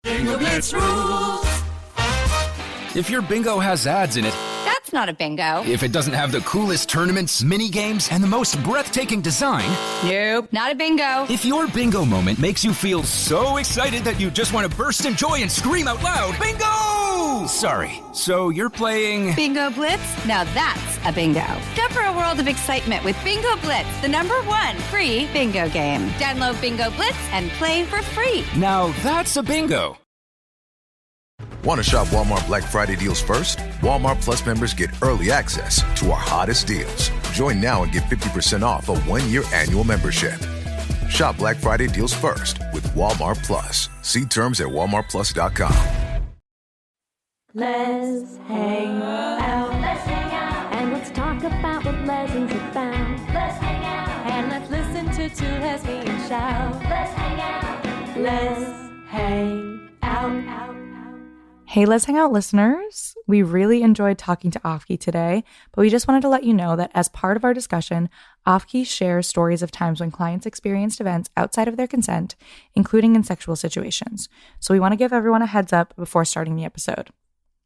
Bingo Blitz rules. If your bingo has ads in it, That's not a bingo. if it doesn't have the coolest tournaments, mini games, and the most breathtaking design, Nope, not a bingo. if your bingo moment makes you feel so excited that you just want to burst in joy and scream out loud, bingo! Sorry, so you're playing... Bingo Blitz? Now that's a bingo. Go for a world of excitement with Bingo Blitz, the #1 free bingo game. Download Bingo Blitz and play for free. Now that's a bingo. Want to shop Walmart Black Friday deals first? Walmart Plus members get early access to our hottest deals. Join now and get 50% off a 1-year annual membership. Shop Black Friday deals first with Walmart Plus. See terms at walmartplus.com. Let's hang out. Let's hang out. And let's talk about what lessons about. Let's hang out. And let's listen to two lesbians shout. Let's hang out. Let's hang out. Hey, Let's Hang Out listeners. We really enjoyed talking to Avgi today, but we just wanted to let you know that as part of our discussion, Avgi shares stories of times when clients experienced events outside of their consent, including in sexual situations. So we want to give everyone a heads up before starting the episode.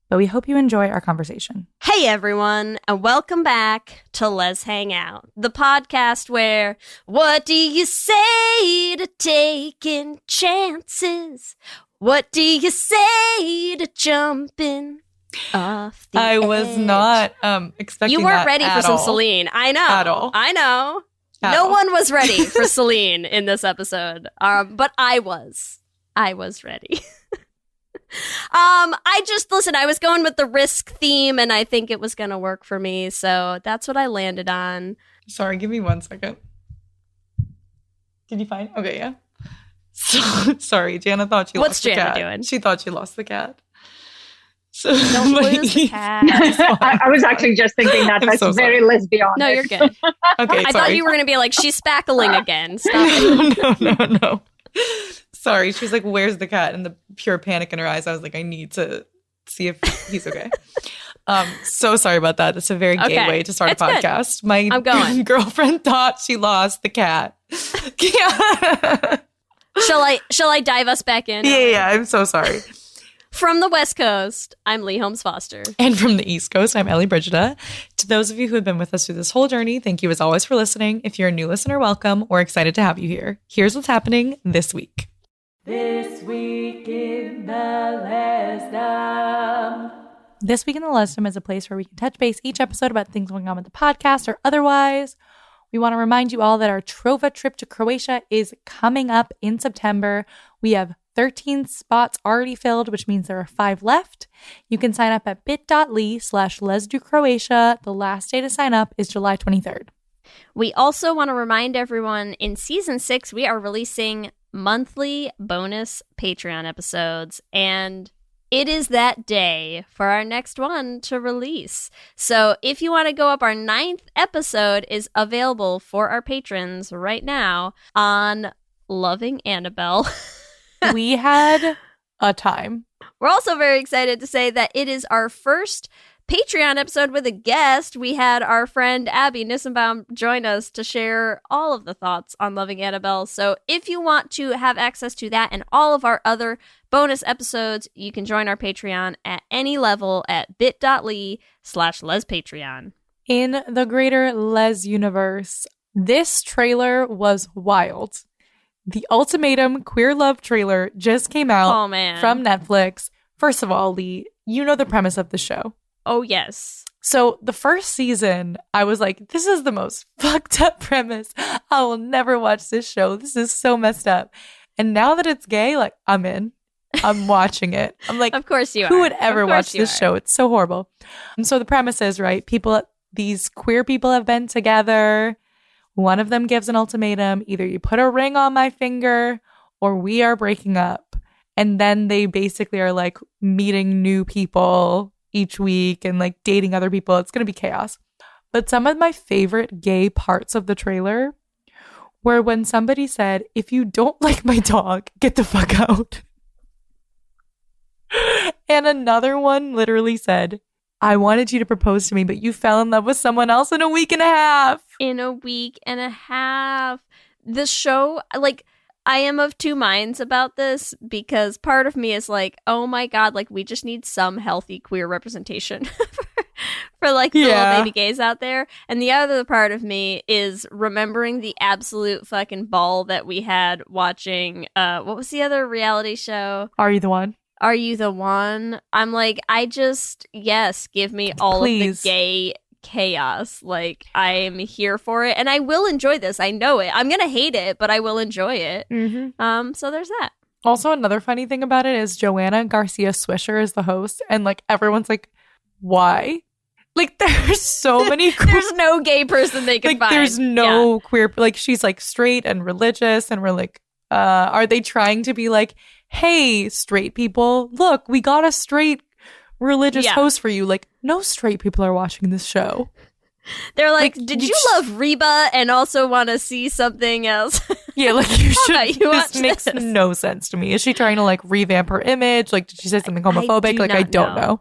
But we hope you enjoy our conversation. Hey everyone, and welcome back to Let's Hang Out, the podcast where what do you say to taking chances? What do you say to jumping off the I was edge? not expecting You weren't that ready at for some all. Celine. I know. At all. I know. At No all. one was ready for Celine in this episode. But I was. I was ready. I was going with the risk theme and I think it was going to work for me. So that's what I landed on. Sorry, give me 1 second. Did you find? Okay, yeah. Sorry, Jana thought she What's lost the Jana cat. doing? She thought she lost the cat. So, Don't lose the cat. I was actually just thinking that. I'm That's so very sorry. lesbian. No, you're good. Okay, I thought you were going to be like, she's spackling again. Stop it. No. Sorry, she's like, "Where's the cat?" And the pure panic in her eyes. I was like, "I need to see if he's okay." So sorry about that. That's a very gay Okay. way to start It's a good. podcast. My I'm going. girlfriend thought she lost the cat. Shall I dive us back in? Yeah. I'm so sorry. From the West Coast, I'm Lee Holmes Foster. And from the East Coast, I'm Ellie Brigida. To those of you who have been with us through this whole journey, thank you as always for listening. If you're a new listener, welcome. We're excited to have you here. Here's what's happening this week. This week in the Lesdom. This week in the Lesdom is a place where we can touch base each episode about things going on with the podcast or otherwise. We want to remind you all that our Trova trip to Croatia is coming up in September. We have 13 spots already filled, which means there are 5 left. You can sign up at bit.ly/LesDoCroatia. The last day to sign up is July 23rd. We also want to remind everyone in season 6, we are releasing monthly bonus Patreon episodes, and it is that day for our next one to release. So if you want to go up, our 9th episode is available for our patrons right now on Loving Annabelle. We had a time. We're also very excited to say that it is our first Patreon episode with a guest. We had our friend Abby Nissenbaum join us to share all of the thoughts on Loving Annabelle. So if you want to have access to that and all of our other bonus episodes, you can join our Patreon at any level at bit.ly/LesPatreon. In the greater Les universe, this trailer was wild. The Ultimatum Queer Love trailer just came out Oh, man. from Netflix. First of all, Lee, you know the premise of the show. Oh, yes. So the first season, I was like, this is the most fucked up premise. I will never watch this show. This is so messed up. And now that it's gay, like, I'm in. I'm watching it. I'm like, Of course you are. who would ever Of course watch you this are. show? It's so horrible. And so the premise is, right, these queer people have been together. One of them gives an ultimatum. Either you put a ring on my finger or we are breaking up. And then they basically are like meeting new people each week and like dating other people. It's going to be chaos. But some of my favorite gay parts of the trailer were when somebody said, if you don't like my dog, get the fuck out. And another one literally said, I wanted you to propose to me, but you fell in love with someone else in a week and a half. In a week and a half. The show, like, I am of two minds about this because part of me is like, oh my God, like we just need some healthy queer representation for like the little baby gays out there. And the other part of me is remembering the absolute fucking ball that we had watching, what was the other reality show? Are You the One? Are You the One? I'm like, give me all Please. of the gay chaos. Like, I am here for it, and I will enjoy this. I know it. I'm gonna hate it, but I will enjoy it. So there's that. Also, another funny thing about it is Joanna Garcia Swisher is the host, and like everyone's like, why? Like, there's so many. There's no gay person they can like, find. there's no queer. Like, she's like straight and religious, and we're like, are they trying to be like, hey, straight people, look, we got a straight religious host for you? Like, no straight people are watching this show. They're like, did you love Reba and also want to see something else? Yeah, like you should. This makes no sense to me. Is she trying to like revamp her image? Like, did she say something homophobic? I don't know.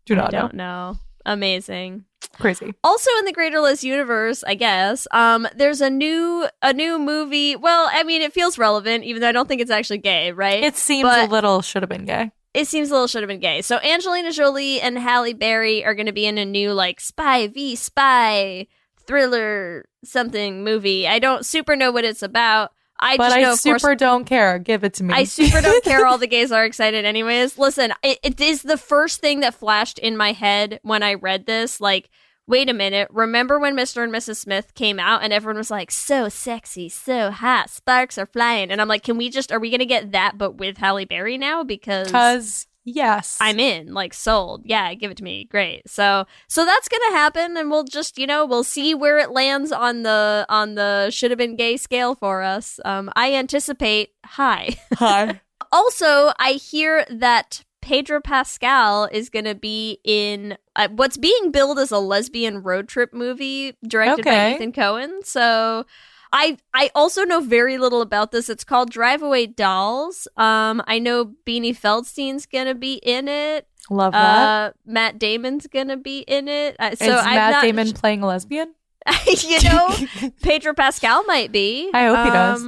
I don't know. Amazing. Crazy. Also in the Greater Liz universe, I guess, there's a new movie. Well, I mean, it feels relevant, even though I don't think it's actually gay, right? It seems a little should have been gay. It seems a little should have been gay. So Angelina Jolie and Halle Berry are going to be in a new like spy v spy thriller something movie. I don't super know what it's about. I super don't care. Give it to me. I super don't care. All the gays are excited anyways. Listen, it is the first thing that flashed in my head when I read this. Like, wait a minute. Remember when Mr. and Mrs. Smith came out and everyone was like, so sexy, so hot, sparks are flying. And I'm like, are we going to get that but with Halle Berry now? Because yes, I'm in, like, sold. Yeah, give it to me. Great. So that's going to happen, and we'll just, we'll see where it lands on the should have been gay scale for us. I anticipate high. Also, I hear that Pedro Pascal is going to be in what's being billed as a lesbian road trip movie directed by Ethan Coen. So I also know very little about this. It's called Drive Away Dolls. I know Beanie Feldstein's going to be in it. Love that. Matt Damon's going to be in it. Is Matt Damon playing a lesbian? Pedro Pascal might be. I hope he does.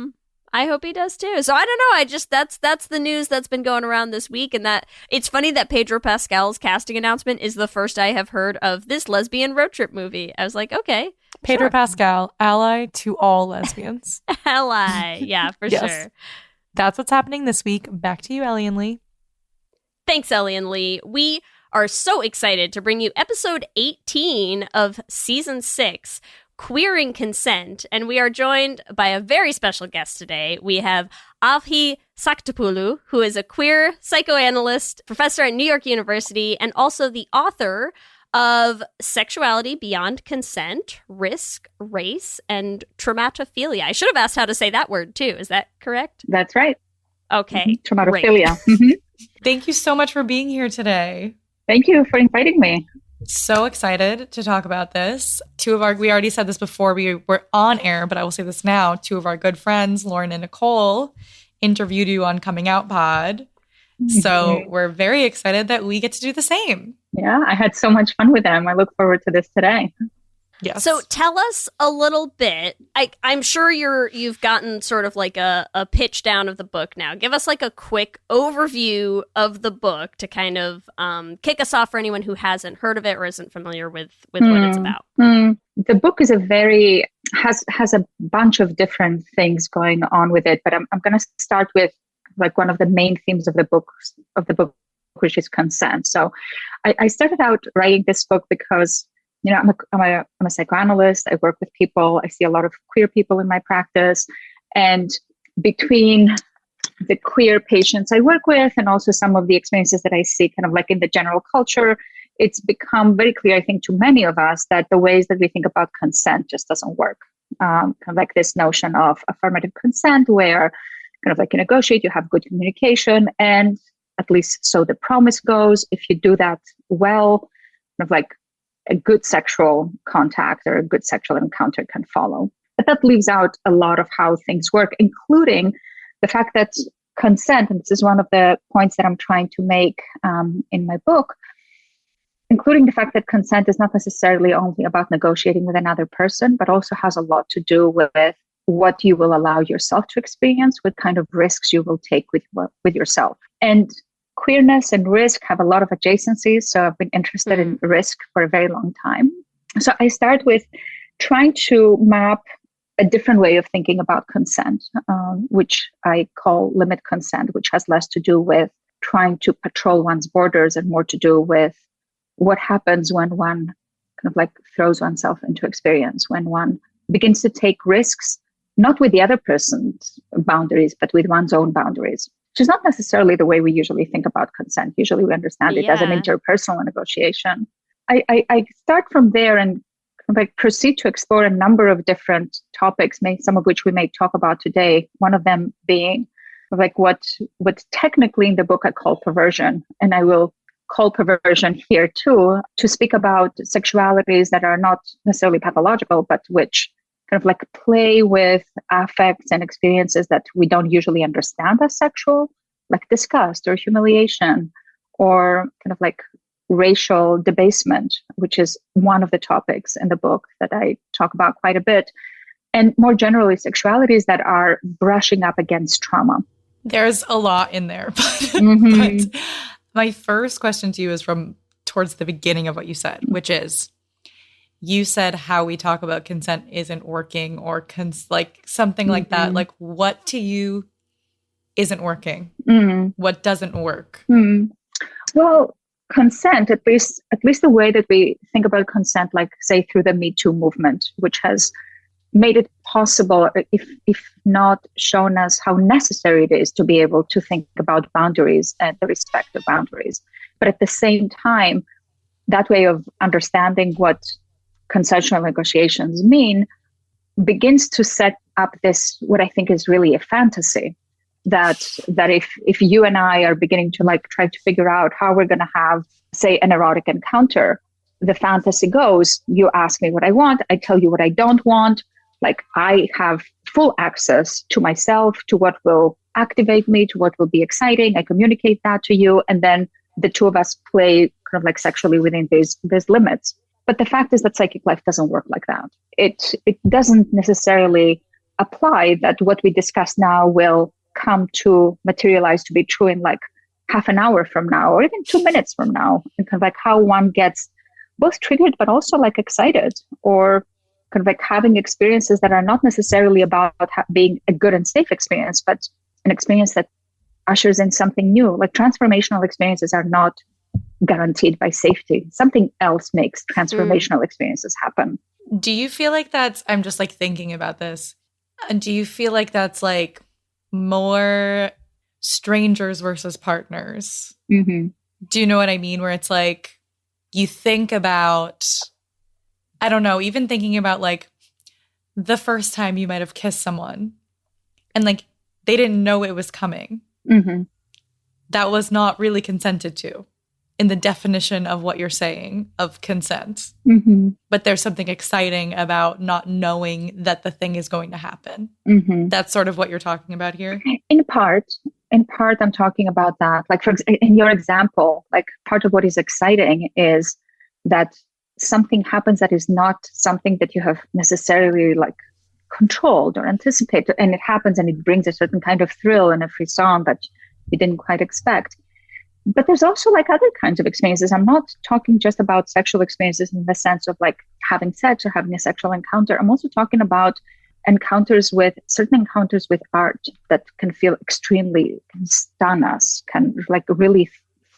I hope he does too. So I don't know. That's the news that's been going around this week, and that it's funny that Pedro Pascal's casting announcement is the first I have heard of this lesbian road trip movie. I was like, okay, Pedro Pascal, ally to all lesbians. Ally, yeah, for sure. That's what's happening this week. Back to you, Ellie and Lee. Thanks, Ellie and Lee. We are so excited to bring you episode 18 of season 6. Queering Consent, and we are joined by a very special guest today. We have Avgi Saketopoulou, who is a queer psychoanalyst, professor at New York University, and also the author of Sexuality Beyond Consent, Risk, Race, and Traumatophilia. I should have asked how to say that word, too. Is that correct? That's right. Okay. Traumatophilia. Thank you so much for being here today. Thank you for inviting me. So excited to talk about this. We already said this before we were on air, but I will say this now. 2 of our good friends, Lauren and Nicole, interviewed you on Coming Out Pod. So we're very excited that we get to do the same. Yeah, I had so much fun with them. I look forward to this today. Yes. So tell us a little bit. I'm sure you've gotten sort of like a pitch down of the book now. Give us like a quick overview of the book to kind of kick us off for anyone who hasn't heard of it or isn't familiar with what it's about. The book is has a bunch of different things going on with it, but I'm going to start with like one of the main themes of the book, which is consent. So I started out writing this book because I'm a psychoanalyst. I work with people. I see a lot of queer people in my practice. And between the queer patients I work with and also some of the experiences that I see kind of like in the general culture, it's become very clear, I think, to many of us that the ways that we think about consent just doesn't work. Kind of like this notion of affirmative consent where kind of like you negotiate, you have good communication, and at least so the promise goes, if you do that well, kind of like a good sexual contact or a good sexual encounter can follow. But that leaves out a lot of how things work, including the fact that consent, and this is one of the points that I'm trying to make in my book, including the fact that consent is not necessarily only about negotiating with another person, but also has a lot to do with what you will allow yourself to experience, what kind of risks you will take with yourself. And queerness and risk have a lot of adjacencies. So I've been interested in risk for a very long time. So I start with trying to map a different way of thinking about consent, which I call limit consent, which has less to do with trying to patrol one's borders and more to do with what happens when one kind of like throws oneself into experience, when one begins to take risks, not with the other person's boundaries, but with one's own boundaries, which is not necessarily the way we usually think about consent. Usually we understand it as an interpersonal negotiation. I start from there and like proceed to explore a number of different topics, some of which we may talk about today. One of them being like what technically in the book I call perversion, and I will call perversion here too, to speak about sexualities that are not necessarily pathological, but which kind of like play with affects and experiences that we don't usually understand as sexual, like disgust or humiliation, or kind of like racial debasement, which is one of the topics in the book that I talk about quite a bit. And more generally, sexualities that are brushing up against trauma. There's a lot in there. But my first question to you is from towards the beginning of what you said, which is, you said how we talk about consent isn't working, or like something like that. Like, what to you isn't working? What doesn't work? Well, consent, at least the way that we think about consent, like say through the Me Too movement, which has made it possible, if not shown us how necessary it is to be able to think about boundaries and the respect of boundaries. But at the same time, that way of understanding what consensual negotiations mean begins to set up this, what I think is really a fantasy, that if you and I are beginning to like try to figure out how we're going to have, say, an erotic encounter, the fantasy goes, you ask me what I want, I tell you what I don't want. Like, I have full access to myself, to what will activate me, to what will be exciting. I communicate that to you. And then the two of us play kind of like sexually within these limits. But the fact is that psychic life doesn't work like that. It doesn't necessarily apply that what we discuss now will come to materialize to be true in like half an hour from now, or even 2 minutes from now. And kind of like how one gets both triggered, but also like excited, or kind of like having experiences that are not necessarily about being a good and safe experience, but an experience that ushers in something new. Like transformational experiences are not guaranteed by safety. Something else makes transformational experiences happen. Do you feel like that's, I'm just like thinking about this, do you feel like that's like more strangers versus partners? Do you know what I mean? Where it's like, you think about, I don't know, even thinking about like the first time you might have kissed someone and like they didn't know it was coming. That was not really consented to in the definition of what you're saying of consent. But there's something exciting about not knowing that the thing is going to happen. That's sort of what you're talking about here. In part, I'm talking about that. Like in your example, like part of what is exciting is that something happens that is not something that you have necessarily like controlled or anticipated, and it happens and it brings a certain kind of thrill and a frisson that you didn't quite expect. But there's also like other kinds of experiences. I'm not talking just about sexual experiences in the sense of like having sex or having a sexual encounter. I'm also talking about certain encounters with art that can feel extremely, can stun us, can like really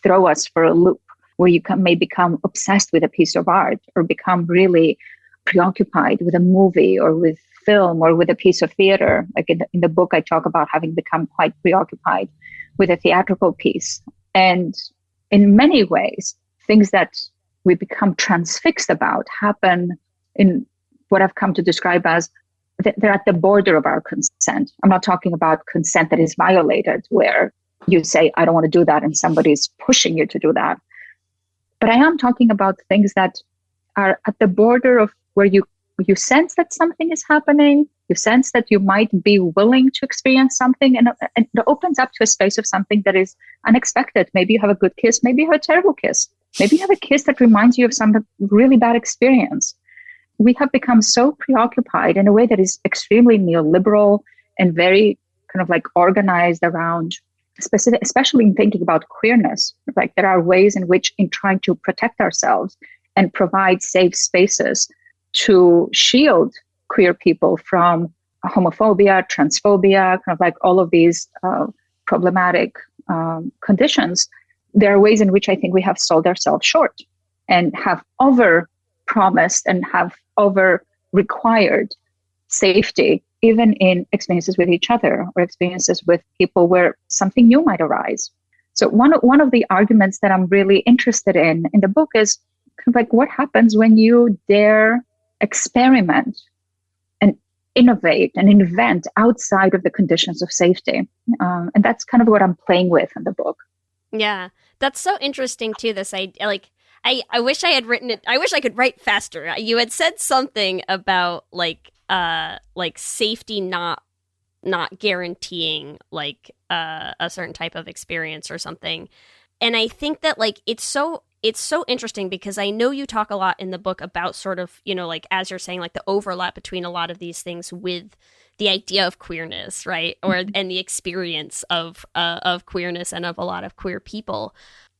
throw us for a loop, where you may become obsessed with a piece of art, or become really preoccupied with a movie or with film or with a piece of theater. Like in the book, I talk about having become quite preoccupied with a theatrical piece. And in many ways, things that we become transfixed about happen in what I've come to describe as they're at the border of our consent. I'm not talking about consent that is violated, where you say, I don't want to do that, and somebody's pushing you to do that. But I am talking about things that are at the border of where you sense that something is happening, you sense that you might be willing to experience something, and it opens up to a space of something that is unexpected. Maybe you have a good kiss, maybe you have a terrible kiss, maybe you have a kiss that reminds you of some really bad experience. we have become so preoccupied in a way that is extremely neoliberal and very kind of like organized around specific, especially in thinking about queerness. Like there are ways in which, in trying to protect ourselves and provide safe spaces to shield queer people from homophobia, transphobia, kind of like all of these problematic conditions, there are ways in which I think we have sold ourselves short and have over promised and have over required safety, even in experiences with each other or experiences with people where something new might arise. So one of the arguments that I'm really interested in the book is kind of like what happens when you dare experiment and innovate and invent outside of the conditions of safety. And that's kind of what I'm playing with in the book. Yeah, that's so interesting too. This idea, like, I wish I had written it. I wish I could write faster. You had said something about like safety not guaranteeing like a certain type of experience or something. And I think that like it's so interesting because I know you talk a lot in the book about sort of, you know, like as you're saying, like the overlap between a lot of these things with the idea of queerness, right? Or and the experience of queerness and of a lot of queer people.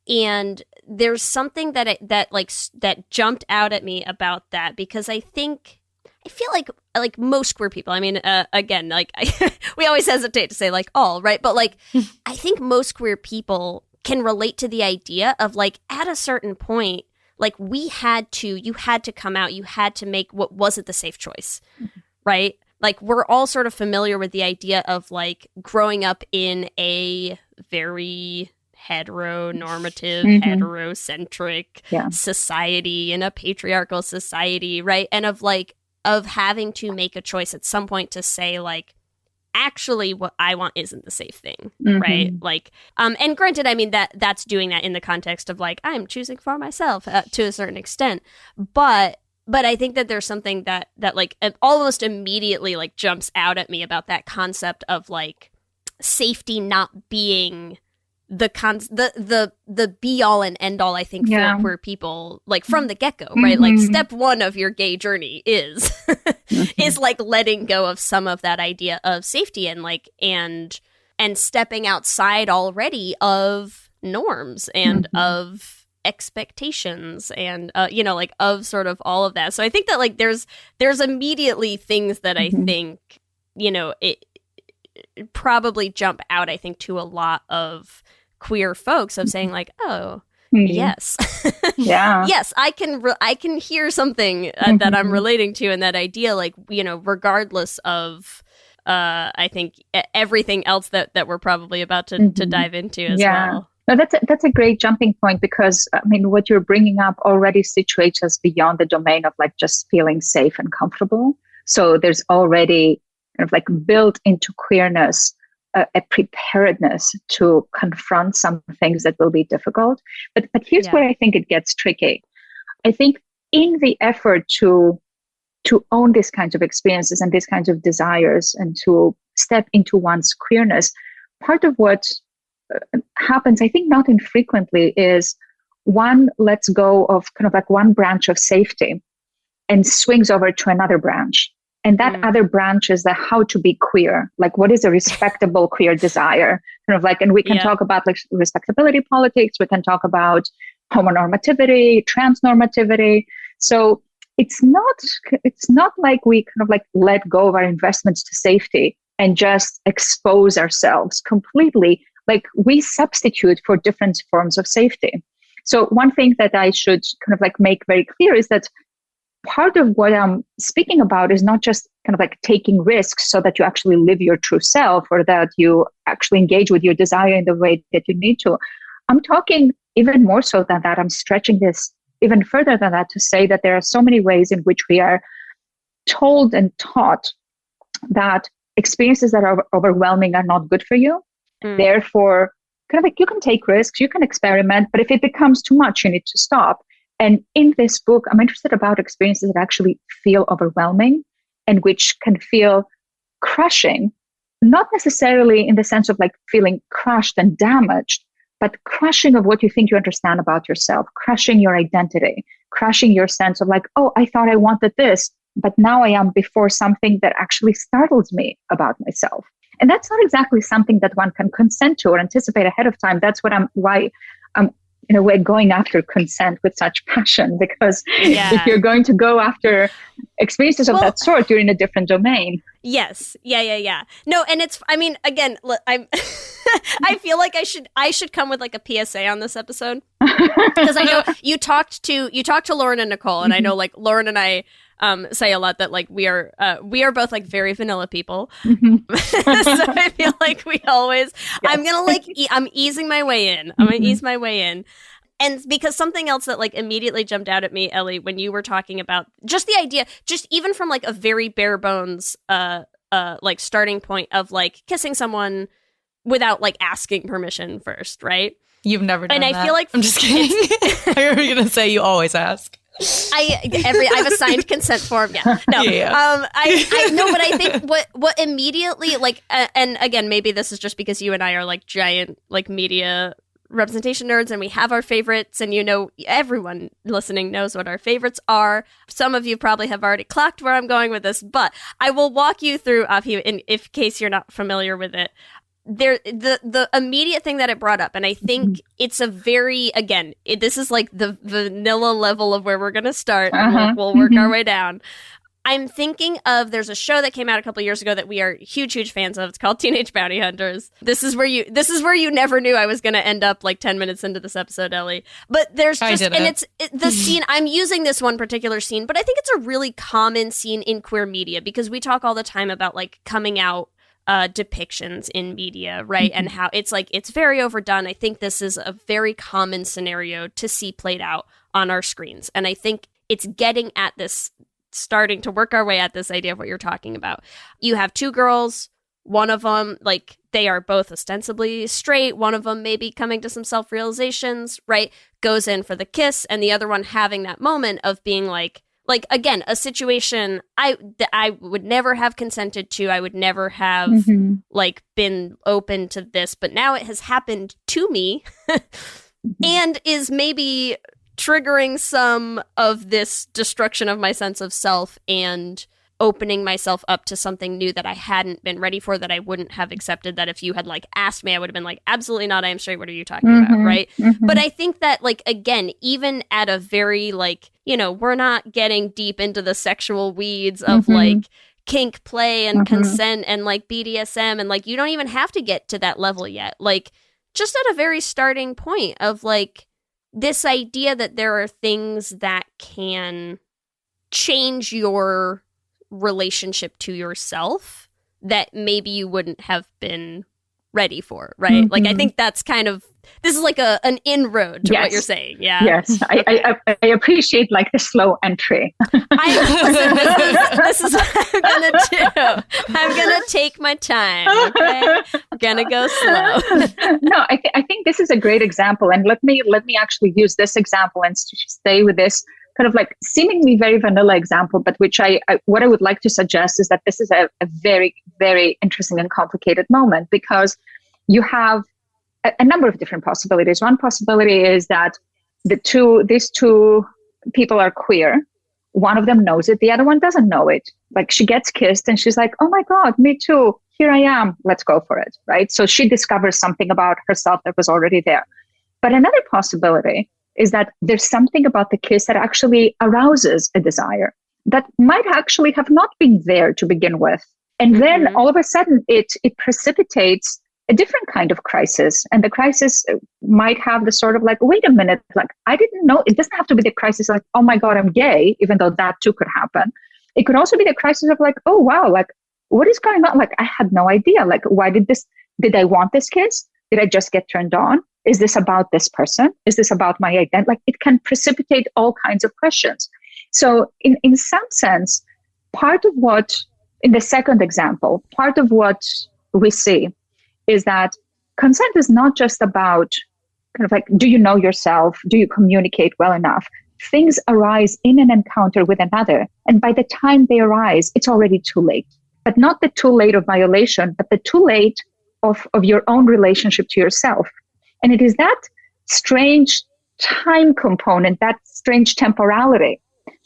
And there's something that jumped out at me about that because I feel like most queer people, I mean, again, like we always hesitate to say like all, right? But like I think most queer people can relate to the idea of like at a certain point, like you had to come out, you had to make what wasn't the safe choice, right? Like we're all sort of familiar with the idea of like growing up in a very heteronormative, heterocentric society, in a patriarchal society, right? And of having to make a choice at some point to say like, actually what I want isn't the safe thing, right? Like, and granted, I mean that's doing that in the context of like, I'm choosing for myself to a certain extent, but I think that there's something that like almost immediately like jumps out at me about that concept of like safety not being the be all and end all, I think, for queer people, like from the get go, right? Like step one of your gay journey is is like letting go of some of that idea of safety and like and stepping outside already of norms and of expectations and you know, like of sort of all of that. So I think that like there's immediately things that I think, you know, it probably jump out, I think, to a lot of queer folks of saying like, oh, yes, yes, I can hear something that I'm relating to in that idea, like, you know, regardless of I think everything else that we're probably about to dive into as well. No, that's a great jumping point because I mean, what you're bringing up already situates us beyond the domain of like just feeling safe and comfortable. So there's already kind of like built into queerness a preparedness to confront some things that will be difficult. But here's where I think it gets tricky. I think in the effort to own these kinds of experiences and these kinds of desires and to step into one's queerness, part of what happens, I think not infrequently, is one lets go of kind of like one branch of safety and swings over to another branch. And that other branch is the how to be queer, like what is a respectable queer desire, kind of like, and we can talk about like respectability politics, we can talk about homonormativity, transnormativity. So it's not like we kind of like let go of our investments to safety and just expose ourselves completely. Like we substitute for different forms of safety. So one thing that I should kind of like make very clear is that part of what I'm speaking about is not just kind of like taking risks so that you actually live your true self or that you actually engage with your desire in the way that you need to. I'm talking even more so than that. I'm stretching this even further than that to say that there are so many ways in which we are told and taught that experiences that are overwhelming are not good for you. Therefore, kind of like you can take risks, you can experiment, but if it becomes too much, you need to stop. And in this book, I'm interested about experiences that actually feel overwhelming and which can feel crushing, not necessarily in the sense of like feeling crushed and damaged, but crushing of what you think you understand about yourself, crushing your identity, crushing your sense of like, oh, I thought I wanted this, but now I am before something that actually startles me about myself. And that's not exactly something that one can consent to or anticipate ahead of time. That's why I'm in a way going after consent with such passion, because if you're going to go after experiences of that sort, you're in a different domain. Yes. Yeah. No, and it's, I mean, again, I'm I feel like I should come with like a PSA on this episode, because I know you talked to Lauren and Nicole, and I know like Lauren and I say a lot that like we are both like very vanilla people. So I feel like we always, I'm gonna like I'm easing my way in. I'm gonna ease my way in. And because something else that like immediately jumped out at me, Ellie, when you were talking about just the idea, just even from like a very bare bones like starting point of like kissing someone without like asking permission first, right? You've never done that. I feel like I'm just kidding. You're gonna say you always ask. I've a signed consent form. Yeah. No. Yeah. I know, but I think what immediately like, and again, maybe this is just because you and I are like giant like media representation nerds and we have our favorites, and you know, everyone listening knows what our favorites are. Some of you probably have already clocked where I'm going with this, but I will walk you through, Avgi, in case you're not familiar with it. The immediate thing that it brought up, and I think it's a very, again, this is like the vanilla level of where we're going to start. We'll work our way down. I'm thinking of, there's a show that came out a couple years ago that we are huge fans of. It's called Teenage Bounty Hunters. This is where you never knew I was going to end up like 10 minutes into this episode, Ellie. But there's just, and it's the scene, I'm using this one particular scene, but I think it's a really common scene in queer media, because we talk all the time about like coming out depictions in media, right? And how it's like, it's very overdone. I think this is a very common scenario to see played out on our screens. And I think it's getting at this, starting to work our way at this idea of what you're talking about. You have two girls, one of them, like, they are both ostensibly straight, one of them maybe coming to some self-realizations, right? Goes in for the kiss, and the other one having that moment of being like, again, a situation I would never have consented to. I would never have like been open to this, but now it has happened to me and is maybe triggering some of this destruction of my sense of self and opening myself up to something new that I hadn't been ready for, that I wouldn't have accepted, that if you had like asked me, I would have been like, absolutely not, I am straight, what are you talking about, right? But I think that like, again, even at a very like, you know, we're not getting deep into the sexual weeds of like kink play and consent and like BDSM, and like you don't even have to get to that level yet. Like just at a very starting point of like this idea that there are things that can change your relationship to yourself that maybe you wouldn't have been ready for, right? Like I think that's kind of, this is like an inroad to what you're saying. Yeah. Yes. I appreciate like the slow entry. This is what I'm gonna do. I'm gonna take my time. Okay, I'm gonna go slow. No, I think this is a great example, and let me actually use this example and stay with this kind of like seemingly very vanilla example, but which what I would like to suggest is that this is a very, very interesting and complicated moment, because you have a number of different possibilities. One possibility is that these two people are queer. One of them knows it, the other one doesn't know it. Like she gets kissed and she's like, oh my God, me too. Here I am. Let's go for it, right? So she discovers something about herself that was already there. But another possibility is that there's something about the kiss that actually arouses a desire that might actually have not been there to begin with. And then all of a sudden it precipitates a different kind of crisis. And the crisis might have the sort of like, wait a minute, like, I didn't know. It doesn't have to be the crisis like, oh my God, I'm gay, even though that too could happen. It could also be the crisis of like, oh wow, like what is going on? Like, I had no idea. Like, why did I want this kiss? Did I just get turned on? Is this about this person? Is this about my identity? Like, it can precipitate all kinds of questions. So in some sense, part of what, in the second example, part of what we see is that consent is not just about kind of like, do you know yourself? Do you communicate well enough? Things arise in an encounter with another. And by the time they arise, it's already too late. But not the too late of violation, but the too late of your own relationship to yourself. And it is that strange time component, that strange temporality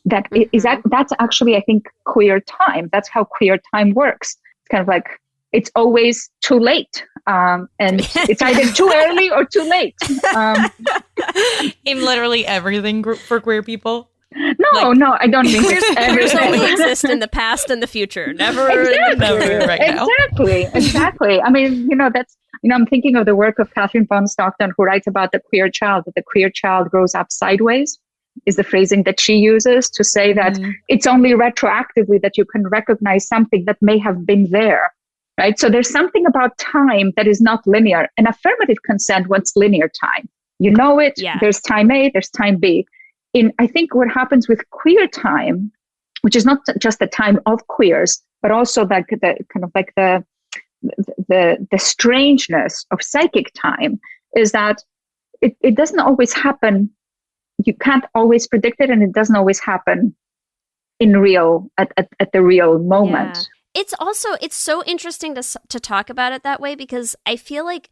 that is that that's actually, I think, queer time. That's how queer time works. It's kind of like it's always too late, and it's either too early or too late. In literally everything for queer people. No, I don't mean Queers only exist in the past and the future, never right now. Exactly. I mean, that's, I'm thinking of the work of Catherine von Stockton, who writes about the queer child, that the queer child grows up sideways, is the phrasing that she uses to say that it's only retroactively that you can recognize something that may have been there, right? So there's something about time that is not linear. And affirmative consent wants linear time. You know it, there's time A, there's time B. I think what happens with queer time, which is not just the time of queers, but also like the kind of like the strangeness of psychic time, is that it doesn't always happen. You can't always predict it, and it doesn't always happen in real at the real moment. Yeah. It's so interesting to talk about it that way, because I feel like,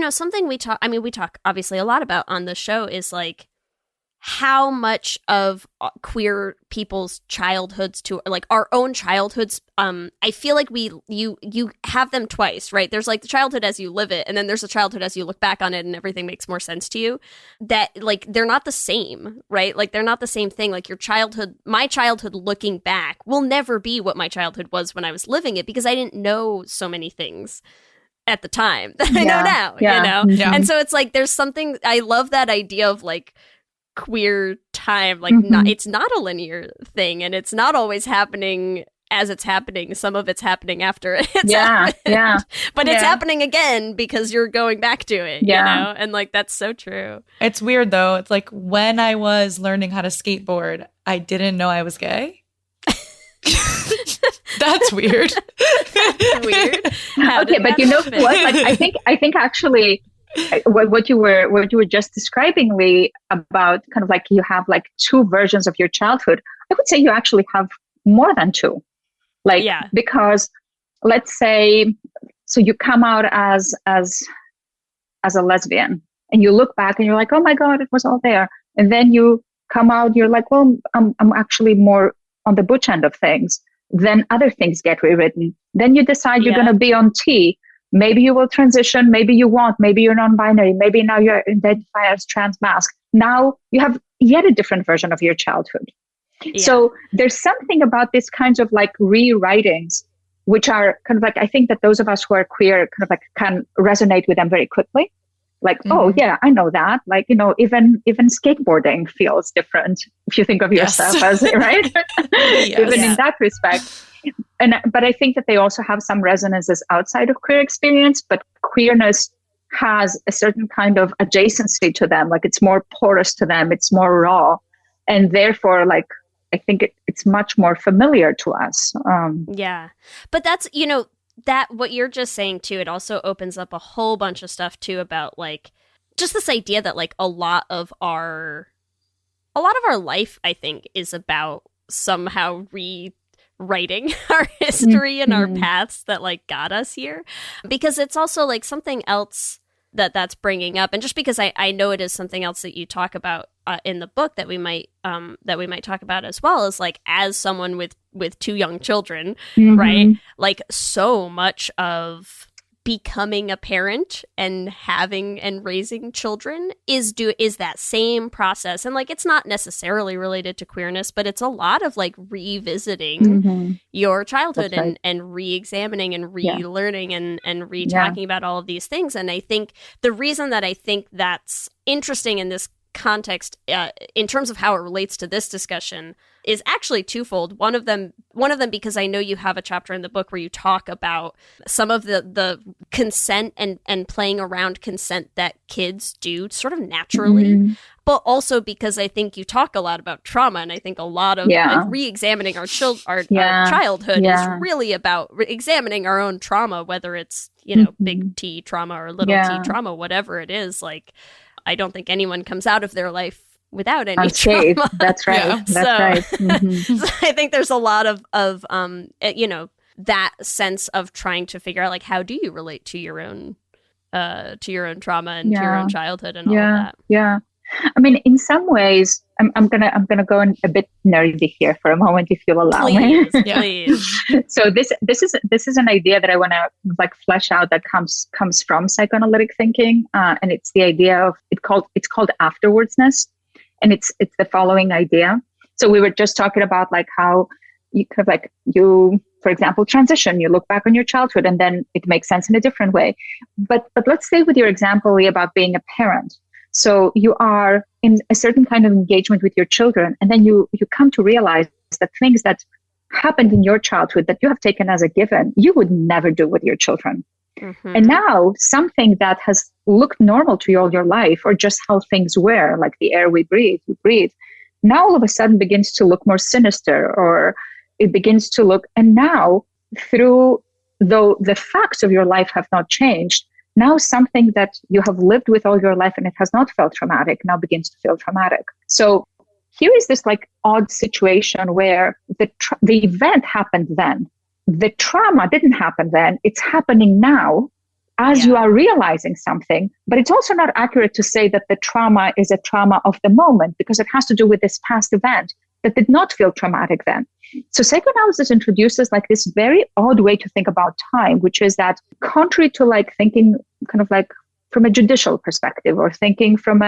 something we talk obviously a lot about on the show is like how much of queer people's childhoods to like our own childhoods, I feel like you have them twice, right? There's like the childhood as you live it, and then there's the childhood as you look back on it and everything makes more sense to you. That like they're not the same, right? Like they're not the same thing. Like my childhood looking back will never be what my childhood was when I was living it, because I didn't know so many things at the time that I know now, Yeah. And so it's like there's something, I love that idea of like queer time, like it's not a linear thing, and it's not always happening as it's happening. Some of it's happening after it's happened. But it's happening again because you're going back to it, and like that's so true. It's weird though. It's like when I was learning how to skateboard, I didn't know I was gay. That's weird. Weird. Okay, but you know what? Like, I think actually what you were just describing, Lee, about kind of like you have like two versions of your childhood. I would say you actually have more than two. Like, because let's say, so you come out as a lesbian, and you look back and you're like, oh my God, it was all there. And then you come out, you're like, well, I'm actually more on the butch end of things. Then other things get rewritten. Then you decide you're going to be on T. Maybe you will transition, maybe you won't, maybe you're non-binary, maybe now you're identified as trans masc. Now you have yet a different version of your childhood. Yeah. So there's something about these kinds of like rewritings, which are kind of like, I think that those of us who are queer kind of like can resonate with them very quickly. Like, oh yeah, I know that. Like, even skateboarding feels different if you think of yourself as, right? Even in that respect. But I think that they also have some resonances outside of queer experience, but queerness has a certain kind of adjacency to them. Like it's more porous to them. It's more raw. And therefore, like, I think it's much more familiar to us. But that's, that what you're just saying too, it also opens up a whole bunch of stuff too about like just this idea that like a lot of our life, I think, is about somehow rewriting our history and our paths that like got us here, because it's also like something else that's bringing up, and just because I know it is something else that you talk about in the book that we might talk about as well, is like as someone with two young children, right? Like so much of becoming a parent and having and raising children is that same process, and like it's not necessarily related to queerness, but it's a lot of like revisiting your childhood and re-examining and relearning and re-talking about all of these things. And I think the reason that I think that's interesting in this context, in terms of how it relates to this discussion, is actually twofold. One of them because I know you have a chapter in the book where you talk about some of the consent and playing around consent that kids do sort of naturally, but also because I think you talk a lot about trauma, and I think a lot of like, re-examining our childhood is really about examining our own trauma, whether it's big T trauma or little T trauma, whatever it is. Like, I don't think anyone comes out of their life without any unscathed. Trauma. That's right. That's right. So I think there's a lot of that sense of trying to figure out like how do you relate to your own trauma and to your own childhood and all of that. Yeah. I mean, in some ways, I'm gonna go in a bit nerdy here for a moment, if you'll allow me. Please. So this is an idea that I want to like flesh out that comes from psychoanalytic thinking, and it's the idea of it's called afterwardsness, and it's the following idea. So we were just talking about like how you kind of like you, for example, transition. You look back on your childhood, and then it makes sense in a different way. But let's stay with your example Lee, about being a parent. So you are in a certain kind of engagement with your children, and then you come to realize that things that happened in your childhood that you have taken as a given, you would never do with your children. Mm-hmm. And now something that has looked normal to you all your life, or just how things were, like the air we breathe, now all of a sudden begins to look more sinister, or it begins to look, and now though the facts of your life have not changed, now something that you have lived with all your life and it has not felt traumatic now begins to feel traumatic. So here is this like odd situation where the event happened then. The trauma didn't happen then. It's happening now as you are realizing something. But it's also not accurate to say that the trauma is a trauma of the moment, because it has to do with this past event that did not feel traumatic then. So psychoanalysis introduces like this very odd way to think about time, which is that contrary to like thinking kind of like from a judicial perspective, or thinking from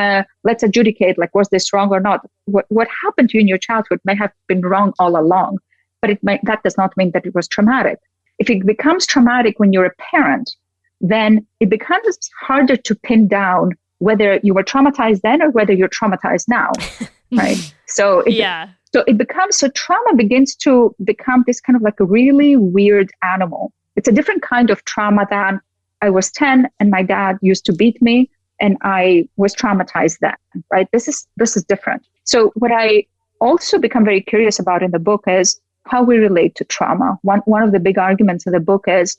let's adjudicate, like, was this wrong or not? What happened to you in your childhood may have been wrong all along, but that does not mean that it was traumatic. If it becomes traumatic when you're a parent, then it becomes harder to pin down whether you were traumatized then or whether you're traumatized now, right? So trauma begins to become this kind of like a really weird animal. It's a different kind of trauma than I was 10 and my dad used to beat me and I was traumatized then, right? This is different. So what I also become very curious about in the book is how we relate to trauma. One of the big arguments in the book is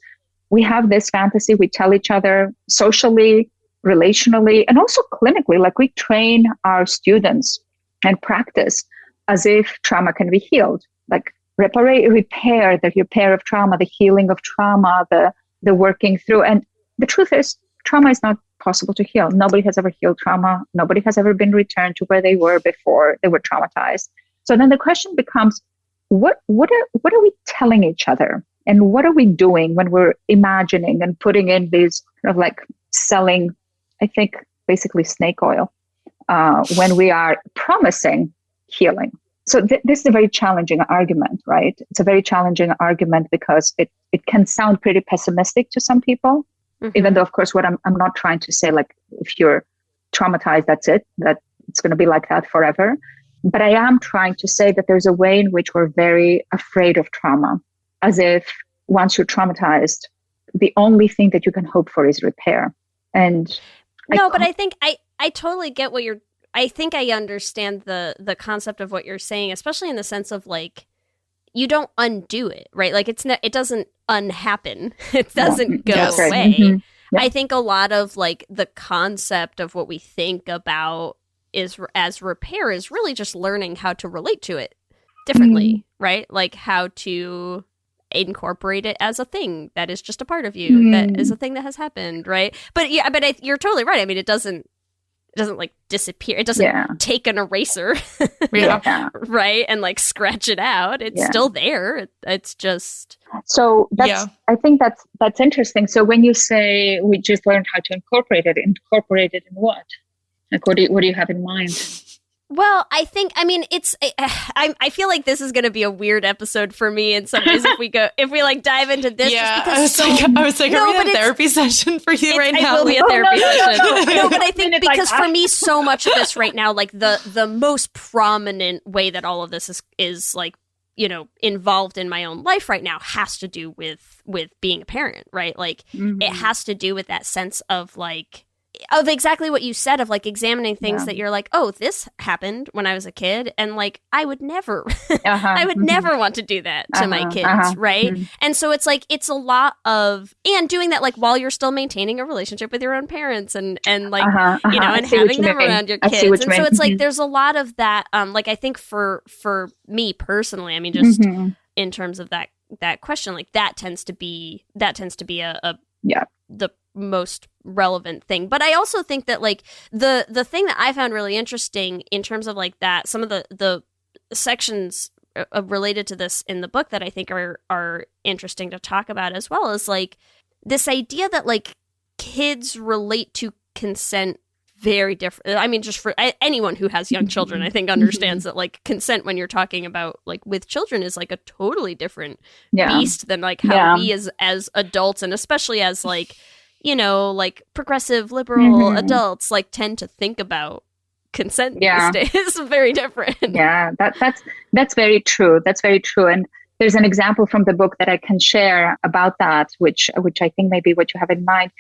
we have this fantasy we tell each other socially, relationally, and also clinically. Like we train our students and practice as if trauma can be healed, like repair the repair of trauma, the healing of trauma, the working through. And the truth is, trauma is not possible to heal. Nobody has ever healed trauma. Nobody has ever been returned to where they were before they were traumatized. So then the question becomes, what are we telling each other? And what are we doing when we're imagining and putting in these kind of like selling, I think, basically snake oil, when we are promising healing? So this is a very challenging argument, right? It's a very challenging argument because it can sound pretty pessimistic to some people, even though, of course, what I'm not trying to say, like, if you're traumatized, that's it, that it's going to be like that forever. But I am trying to say that there's a way in which we're very afraid of trauma, as if once you're traumatized, the only thing that you can hope for is repair. And but I think I totally get what I think I understand the concept of what you're saying, especially in the sense of like, you don't undo it, right? Like it doesn't unhappen. It doesn't go away. Mm-hmm. Yeah. I think a lot of like the concept of what we think about as repair is really just learning how to relate to it differently, right? Like how to incorporate it as a thing that is just a part of you, that is a thing that has happened, right? But you're totally right. I mean, it doesn't like disappear. It doesn't take an eraser, right, and like scratch it out. It's still there. It's just I think that's interesting. So when you say we just learned how to incorporate it in what? Like, what do you have in mind? Well, I feel like this is going to be a weird episode for me in some ways if we like dive into this. Yeah, I was like, are we in a therapy session for you right now? I will be a therapy session. No, but I think because for me, so much of this right now, like the most prominent way that all of this is like, you know, involved in my own life right now has to do with being a parent, right? Like it has to do with that sense of like, of exactly what you said, of like examining things that you're like, oh, this happened when I was a kid, and like I would never I would never want to do that to my kids, right? And so it's like it's a lot of, and doing that like while you're still maintaining a relationship with your own parents and like you know, and having them around your kids. And so it's like there's a lot of that like I think for me personally, I mean just in terms of that question, like that tends to be the most relevant thing. But I also think that like the thing that I found really interesting in terms of like that, some of the sections related to this in the book that I think are interesting to talk about as well is like this idea that like kids relate to consent very different. I mean, just for anyone who has young children, I think understands that like consent when you're talking about like with children is like a totally different beast than like how we as adults, and especially as like, you know, like progressive liberal adults like tend to think about consent these days. Is very different. Yeah, that's very true. That's very true. And there's an example from the book that I can share about that, which I think may be what you have in mind.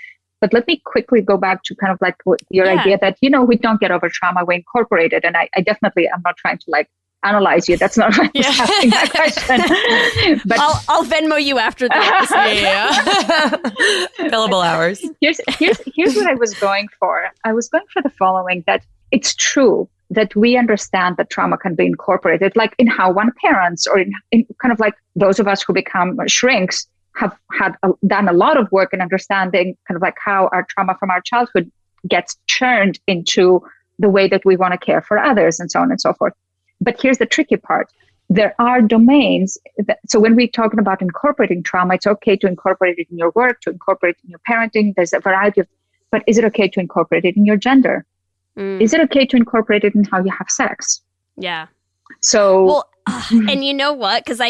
But let me quickly go back to kind of like your idea that, you know, we don't get over trauma, we incorporate it. And I definitely, I'm not trying to like analyze you. That's not why I was asking that question. But I'll Venmo you after this. Billable hours. Here's what I was going for. I was going for the following, that it's true that we understand that trauma can be incorporated, like in how one parents, or in kind of like those of us who become shrinks, have done a lot of work in understanding kind of like how our trauma from our childhood gets churned into the way that we want to care for others and so on and so forth. But here's the tricky part. There are domains so when we're talking about incorporating trauma, it's okay to incorporate it in your work, to incorporate it in your parenting. There's a variety of, but is it okay to incorporate it in your gender? Is it okay to incorporate it in how you have sex? Yeah. So, well, and you know what? Because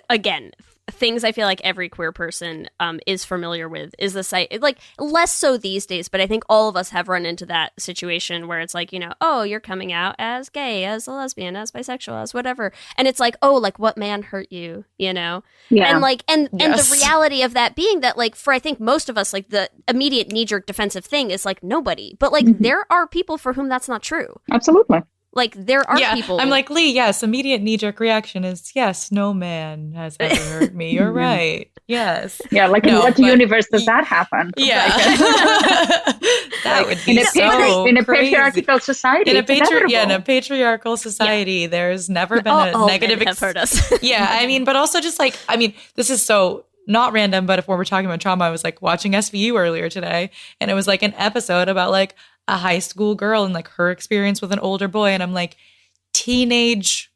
again, things I feel like every queer person is familiar with is the site, like less so these days, but I think all of us have run into that situation where it's like, you know, oh, you're coming out as gay, as a lesbian, as bisexual, as whatever. And it's like, oh, like what man hurt you, you know? Yeah. And like, and the reality of that being that like, for I think most of us, like the immediate knee-jerk defensive thing is like nobody, but like there are people for whom that's not true. Absolutely. Like, there are people. I'm like, Lee, yes, immediate knee-jerk reaction is, yes, no man has ever hurt me. You're right. Yes. Yeah, like in what universe does that happen? Yeah. That would be in a patriarchal society. In a patriarchal society, there's never been a negative have hurt us. Yeah, I mean, but also just like, I mean, this is so not random, but if we're talking about trauma, I was like watching SVU earlier today, and it was like an episode about like a high school girl and like her experience with an older boy. And I'm like, teenage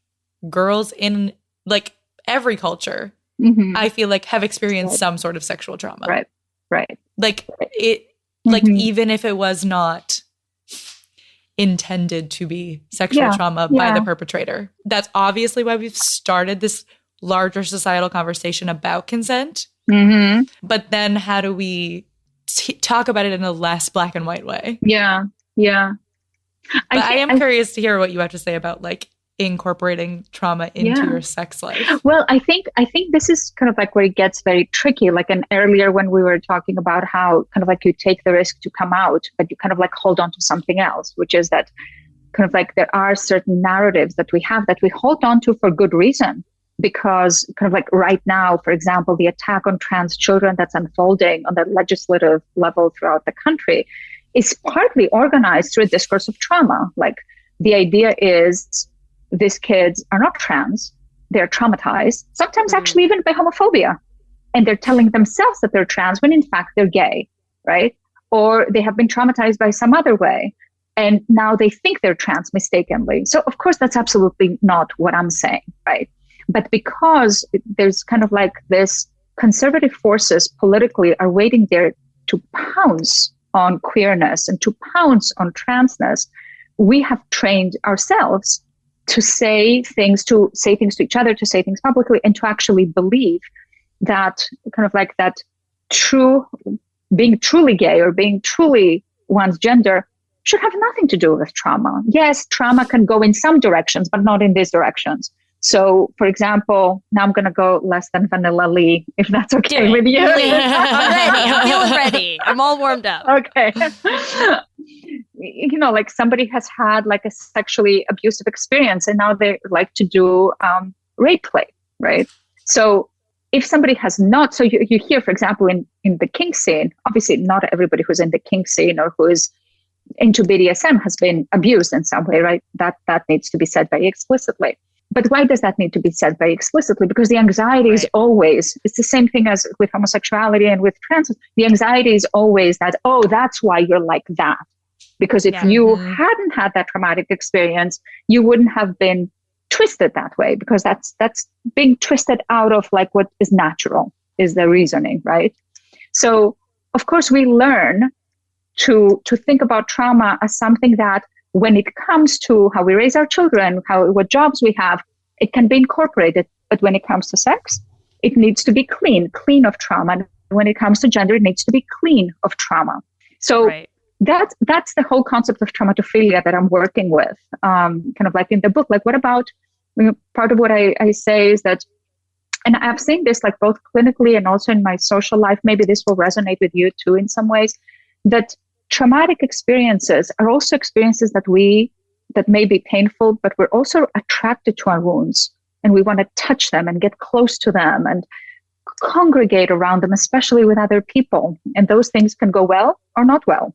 girls in like every culture, I feel like have experienced some sort of sexual trauma. Right. Like it, like even if it was not intended to be sexual trauma by the perpetrator. That's obviously why we've started this larger societal conversation about consent. But then how do we talk about it in a less black and white way? Yeah. But I am curious to hear what you have to say about like incorporating trauma into your sex life. Well, I think this is kind of like where it gets very tricky. Like earlier when we were talking about how kind of like you take the risk to come out, but you kind of like hold on to something else, which is that kind of like there are certain narratives that we have that we hold on to for good reason. Because kind of like right now, for example, the attack on trans children that's unfolding on the legislative level throughout the country is partly organized through a discourse of trauma. Like the idea is these kids are not trans, they're traumatized, sometimes actually even by homophobia. And they're telling themselves that they're trans when in fact they're gay, right? Or they have been traumatized by some other way. And now they think they're trans mistakenly. So of course, that's absolutely not what I'm saying, right? But because there's kind of like this conservative forces politically are waiting there to pounce on queerness and to pounce on transness, we have trained ourselves to say things to each other, to say things publicly, and to actually believe that kind of like that being truly gay or being truly one's gender should have nothing to do with trauma. Yes, trauma can go in some directions, but not in these directions. So, for example, now I'm going to go less than vanilla Lee, if that's okay with you. I'm ready. I'm feeling ready. I'm all warmed up. Okay. You know, like somebody has had like a sexually abusive experience and now they like to do rape play, right? So if somebody has not, so you hear, for example, in the kink scene, obviously not everybody who's in the kink scene or who is into BDSM has been abused in some way, right? That needs to be said very explicitly. But why does that need to be said very explicitly? Because the anxiety is always, it's the same thing as with homosexuality and with trans. The anxiety is always that, oh, that's why you're like that. Because if you hadn't had that traumatic experience, you wouldn't have been twisted that way, because that's being twisted out of like what is natural is the reasoning, right? So of course we learn to think about trauma as something that when it comes to how we raise our children, what jobs we have, it can be incorporated. But when it comes to sex, it needs to be clean of trauma. And when it comes to gender, it needs to be clean of trauma. So that's the whole concept of traumatophilia that I'm working with, kind of like in the book. Like, what about, part of what I say is that, and I've seen this like both clinically and also in my social life, maybe this will resonate with you too in some ways, that traumatic experiences are also experiences that may be painful, but we're also attracted to our wounds and we want to touch them and get close to them and congregate around them, especially with other people. And those things can go well or not well.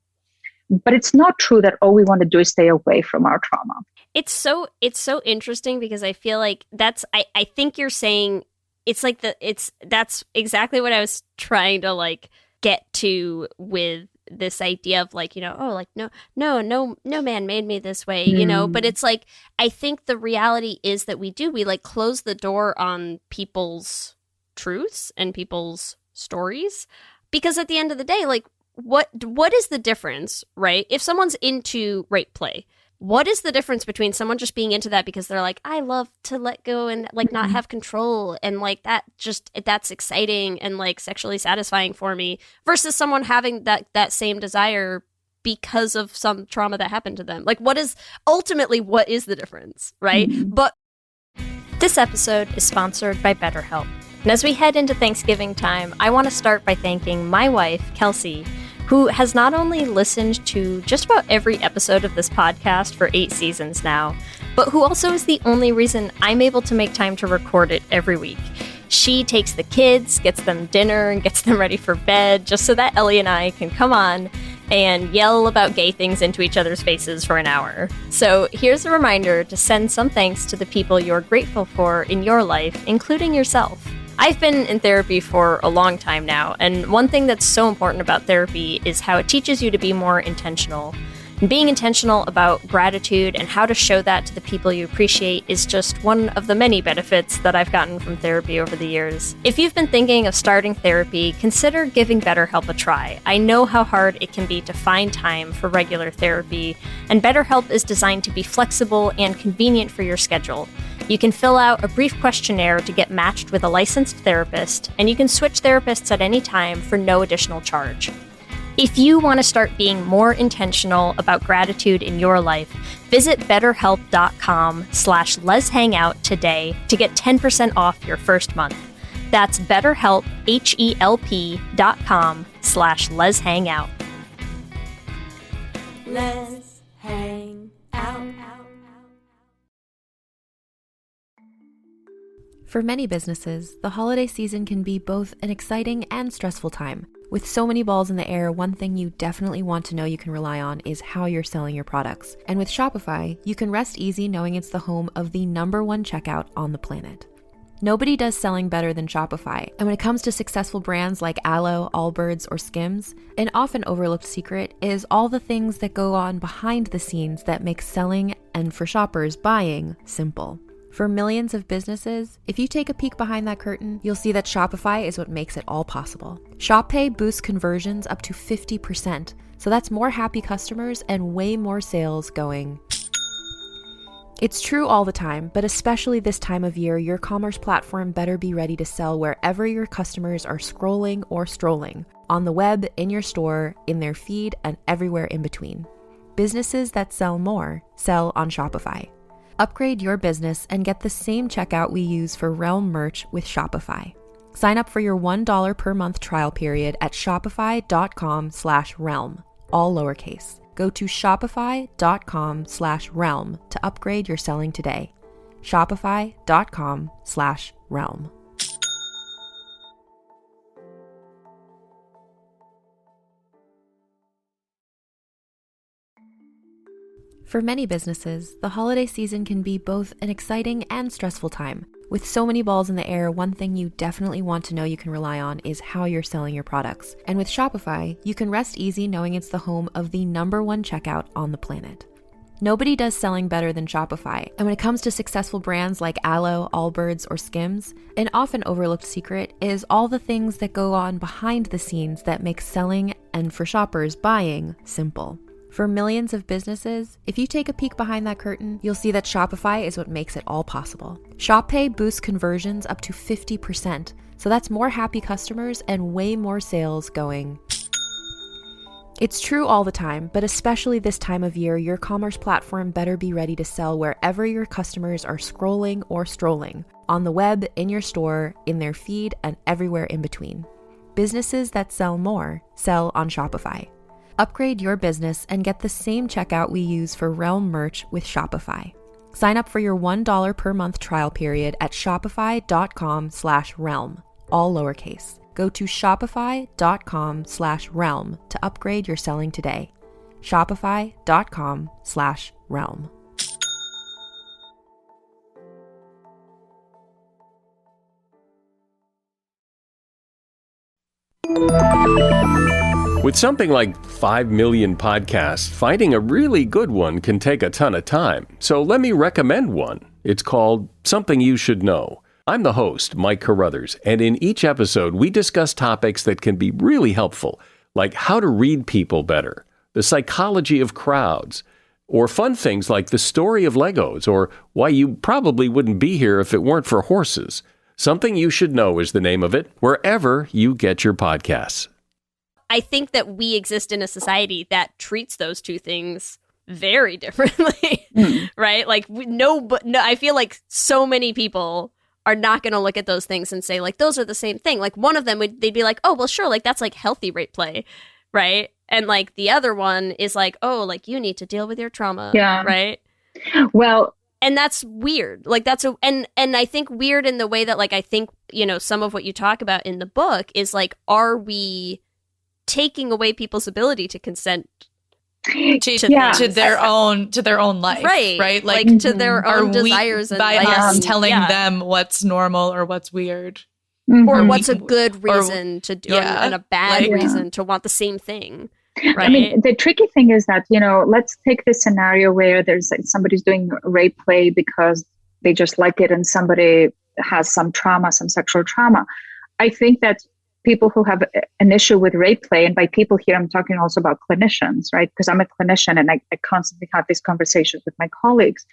But it's not true that all we want to do is stay away from our trauma. It's so interesting because I feel like I think you're saying it's like that's exactly what I was trying to like get to with this idea of like, oh, like no man made me this way, but it's like, I think the reality is that we like close the door on people's truths and people's stories, because at the end of the day, like what is the difference, right? If someone's into rape play, what is the difference between someone just being into that because they're like, I love to let go and like not have control and like that's exciting and like sexually satisfying for me, versus someone having that same desire because of some trauma that happened to them? Like, what is the difference, right? But this episode is sponsored by BetterHelp. And as we head into Thanksgiving time, I want to start by thanking my wife, Kelsey, who has not only listened to just about every episode of this podcast for 8 seasons now, but who also is the only reason I'm able to make time to record it every week. She takes the kids, gets them dinner, and gets them ready for bed just so that Ellie and I can come on and yell about gay things into each other's faces for an hour. So here's a reminder to send some thanks to the people you're grateful for in your life, including yourself. I've been in therapy for a long time now, and one thing that's so important about therapy is how it teaches you to be more intentional. And being intentional about gratitude and how to show that to the people you appreciate is just one of the many benefits that I've gotten from therapy over the years. If you've been thinking of starting therapy, consider giving BetterHelp a try. I know how hard it can be to find time for regular therapy, and BetterHelp is designed to be flexible and convenient for your schedule. You can fill out a brief questionnaire to get matched with a licensed therapist, and you can switch therapists at any time for no additional charge. If you want to start being more intentional about gratitude in your life, visit betterhelp.com/letshangout today to get 10% off your first month. That's BetterHelp, HELP.com/letshangout. Let's hang out. For many businesses, the holiday season can be both an exciting and stressful time. With so many balls in the air, one thing you definitely want to know you can rely on is how you're selling your products. And with Shopify, you can rest easy knowing it's the home of the #1 checkout on the planet. Nobody does selling better than Shopify. And when it comes to successful brands like Aloe, Allbirds, or Skims, an often overlooked secret is all the things that go on behind the scenes that make selling, and for shoppers, buying, simple. For millions of businesses, if you take a peek behind that curtain, you'll see that Shopify is what makes it all possible. Shop Pay boosts conversions up to 50%, so that's more happy customers and way more sales going. It's true all the time, but especially this time of year, your commerce platform better be ready to sell wherever your customers are scrolling or strolling, on the web, in your store, in their feed, and everywhere in between. Businesses that sell more sell on Shopify. Upgrade your business and get the same checkout we use for Realm merch with Shopify. Sign up for your $1 per month trial period at shopify.com/realm, all lowercase. Go to shopify.com/realm to upgrade your selling today. Shopify.com/realm. For many businesses, the holiday season can be both an exciting and stressful time. With so many balls in the air, one thing you definitely want to know you can rely on is how you're selling your products. And with Shopify, you can rest easy knowing it's the home of the #1 checkout on the planet. Nobody does selling better than Shopify. And when it comes to successful brands like Aloe, Allbirds, or Skims, an often overlooked secret is all the things that go on behind the scenes that make selling and, for shoppers, buying simple. For millions of businesses, if you take a peek behind that curtain, you'll see that Shopify is what makes it all possible. Shop Pay boosts conversions up to 50%, so that's more happy customers and way more sales going. It's true all the time, but especially this time of year, your commerce platform better be ready to sell wherever your customers are scrolling or strolling, on the web, in your store, in their feed, and everywhere in between. Businesses that sell more sell on Shopify. Upgrade your business and get the same checkout we use for Realm merch with Shopify. Sign up for your $1 per month trial period at shopify.com/realm, all lowercase. Go to shopify.com/realm to upgrade your selling today. Shopify.com/realm. With something like 5 million podcasts, finding a really good one can take a ton of time. So let me recommend one. It's called Something You Should Know. I'm the host, Mike Carruthers, and in each episode, we discuss topics that can be really helpful, like how to read people better, the psychology of crowds, or fun things like the story of Legos, or why you probably wouldn't be here if it weren't for horses. Something You Should Know is the name of it, wherever you get your podcasts. I think that we exist in a society that treats those two things very differently, right? Like, I feel like so many people are not going to look at those things and say, like, those are the same thing. Like, one of them, they'd be like, oh, well, sure, like, that's, like, healthy rape play, right? And, like, the other one is like, oh, like, you need to deal with your trauma, right? Well... And that's weird. Like, and I think weird in the way that, like, I think, you know, some of what you talk about in the book is, like, are we taking away people's ability to consent to their own life, right? Like to their own desires, and by us telling them what's normal or what's weird, or what's a good reason to do, and a bad reason to want the same thing. Right? I mean, the tricky thing is that, you know, let's take this scenario where there's somebody's doing rape play because they just like it, and somebody has some trauma, some sexual trauma. I think that people who have an issue with rape play, and by people here, I'm talking also about clinicians, right? Because I'm a clinician and I constantly have these conversations with my colleagues.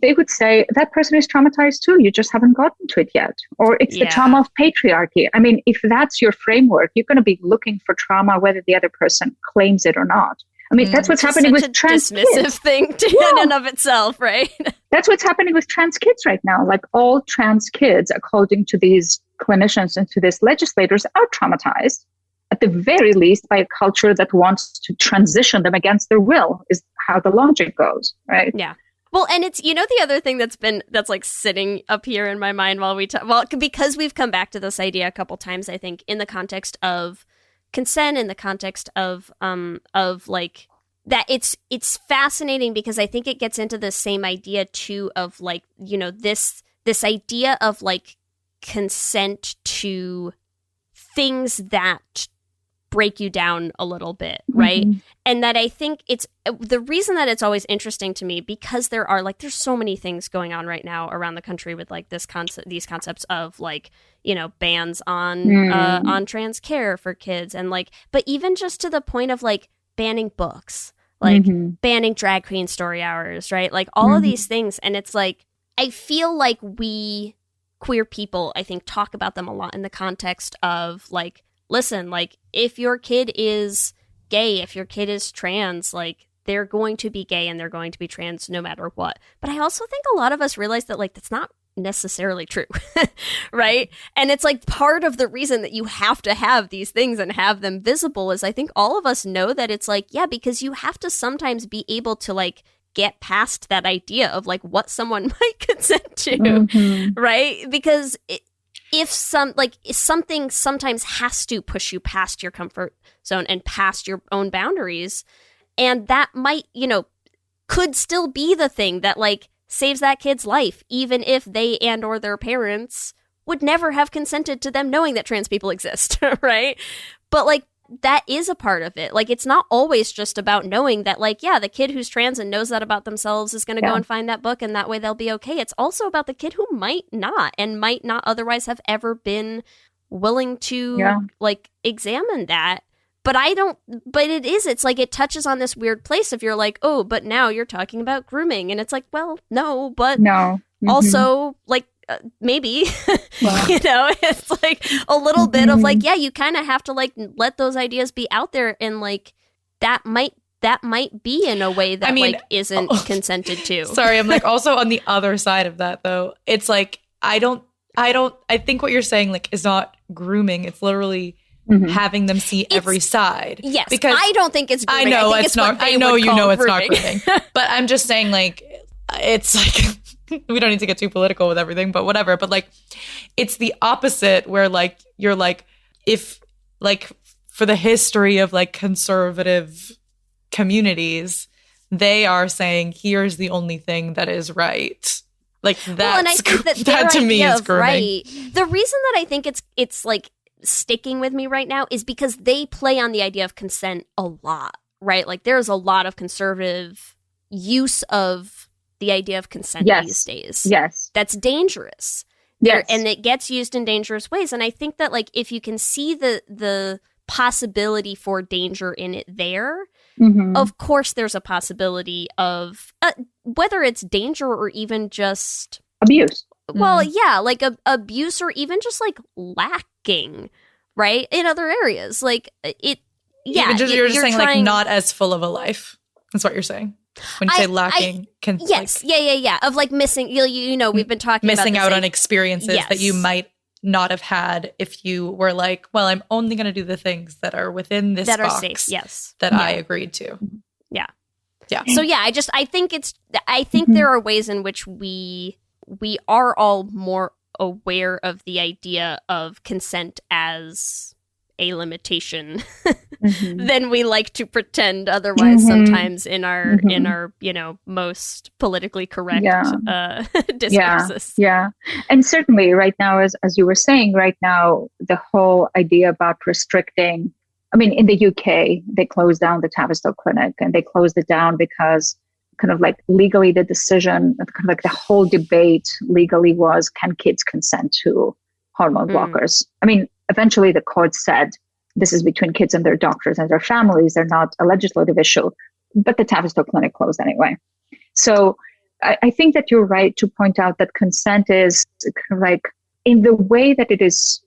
They would say that person is traumatized too. You just haven't gotten to it yet. Or it's the trauma of patriarchy. I mean, if that's your framework, you're going to be looking for trauma, whether the other person claims it or not. I mean, that's what's happening with trans kids. Dismissive thing in and of itself, right? That's what's happening with trans kids right now. Like, all trans kids, according to these clinicians and to these legislators, are traumatized, at the very least, by a culture that wants to transition them against their will, is how the logic goes, right? Yeah. Well, and it's, you know, the other thing that's like sitting up here in my mind while we talk, well, because we've come back to this idea a couple times, I think, in the context of consent, in the context of like that, it's fascinating because I think it gets into the same idea too of, like, you know, this idea of, like, consent to things that break you down a little bit, right? And that I think it's the reason that it's always interesting to me, because there's so many things going on right now around the country with, like, these concepts of, like, you know, bans on trans care for kids, and, like, but even just to the point of, like, banning books, like banning drag queen story hours, right? Like, all of these things. And it's like, I feel like we queer people, I think, talk about them a lot in the context of, like, listen, like, if your kid is gay, if your kid is trans, like, they're going to be gay and they're going to be trans no matter what. But I also think a lot of us realize that, like, that's not necessarily true, right? And it's, like, part of the reason that you have to have these things and have them visible is I think all of us know that it's, like, yeah, because you have to sometimes be able to, like, get past that idea of, like, what someone might consent to, right? Because if something sometimes has to push you past your comfort zone and past your own boundaries, and that might, you know, could still be the thing that like saves that kid's life, even if they and or their parents would never have consented to them knowing that trans people exist, right? But like that is a part of it. Like it's not always just about knowing that like, yeah, the kid who's trans and knows that about themselves is going to go and find that book and that way they'll be okay. It's also about the kid who might not otherwise have ever been willing to like examine that. But it's like it touches on this weird place if you're like, oh, but now you're talking about grooming. And it's like, well, no, but also like maybe, you know, it's like a little bit of like, yeah, you kind of have to like let those ideas be out there. And like that might be in a way that like isn't consented to. Sorry, I'm like also on the other side of that though. It's like, I think what you're saying like is not grooming. It's literally having them see every side. Yes, because I don't think it's grooming. I know it's not. I know you know it's not grooming. But I'm just saying, like, it's like we don't need to get too political with everything, but whatever. But like, it's the opposite where like you're like if like for the history of like conservative communities, they are saying here's the only thing that is right. Like that's and I think that to me is grooming. Right. The reason that I think it's like sticking with me right now is because they play on the idea of consent a lot, right? Like there's a lot of conservative use of the idea of consent these days. Yes. That's dangerous. Yes. And it gets used in dangerous ways. And I think that like if you can see the possibility for danger in it there, of course there's a possibility of whether it's danger or even just abuse. Well, yeah, like abuse or even just like lacking, right? In other areas. Like it, yeah. You're just saying like not as full of a life. That's what you're saying. When you say lacking, yes, yeah. Of like missing, you know, we've been talking missing about out on experiences that you might not have had if you were like, well, I'm only going to do the things that are within this that box are safe. Yes, that I agreed to. Yeah. So yeah, I think there are ways in which we are all more aware of the idea of consent as a limitation than we like to pretend otherwise sometimes in our you know most politically correct discourses. Yeah. And certainly right now, as you were saying, right now the whole idea about restricting, I mean, in the UK they closed down the Tavistock clinic, and they closed it down because kind of like legally the decision, kind of like the whole debate legally was, can kids consent to hormone blockers? I mean, eventually the court said this is between kids and their doctors and their families. They're not a legislative issue, but the Tavistock clinic closed anyway. So I think that you're right to point out that consent is kind of like, in the way that it is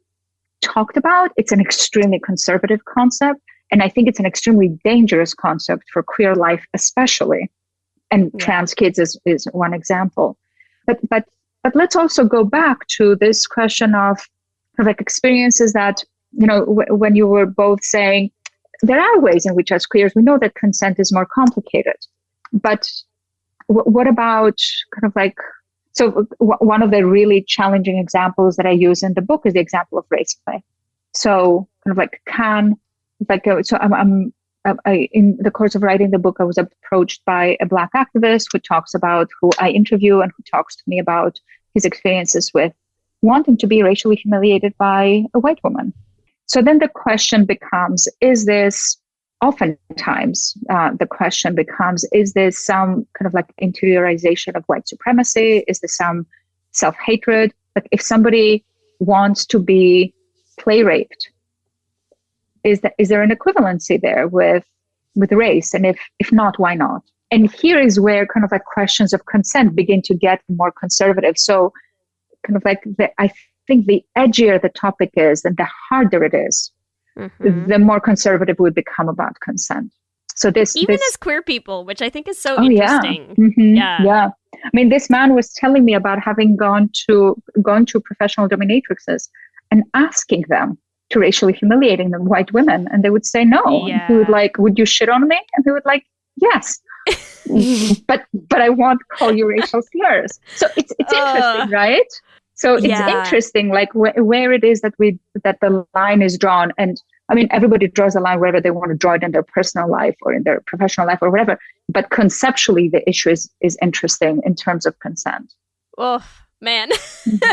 talked about, it's an extremely conservative concept. And I think it's an extremely dangerous concept for queer life, especially. And trans kids is one example. But let's also go back to this question of like experiences that, you know, when you were both saying there are ways in which as queers, we know that consent is more complicated. But what about kind of like, so one of the really challenging examples that I use in the book is the example of race play. So kind of like in the course of writing the book, I was approached by a Black activist who I interview and who talks to me about his experiences with wanting to be racially humiliated by a white woman. So then the question becomes, is this some kind of like interiorization of white supremacy? Is this some self-hatred? Like if somebody wants to be play raped, is there an equivalency there with race? And if not, why not? And here is where kind of like questions of consent begin to get more conservative. So kind of like I think the edgier the topic is and the harder it is, the more conservative we become about consent. So as queer people, which I think is so interesting. Yeah. I mean, this man was telling me about having gone to professional dominatrixes and asking them to racially humiliating them, white women, and they would say no. Yeah. And he would like, would you shit on me? And he would like, yes. but I won't call you racial slurs. So it's interesting, right? So it's interesting, like where it is that the line is drawn. And I mean, everybody draws a line wherever they want to draw it in their personal life or in their professional life or whatever. But conceptually, the issue is interesting in terms of consent. Oh, man.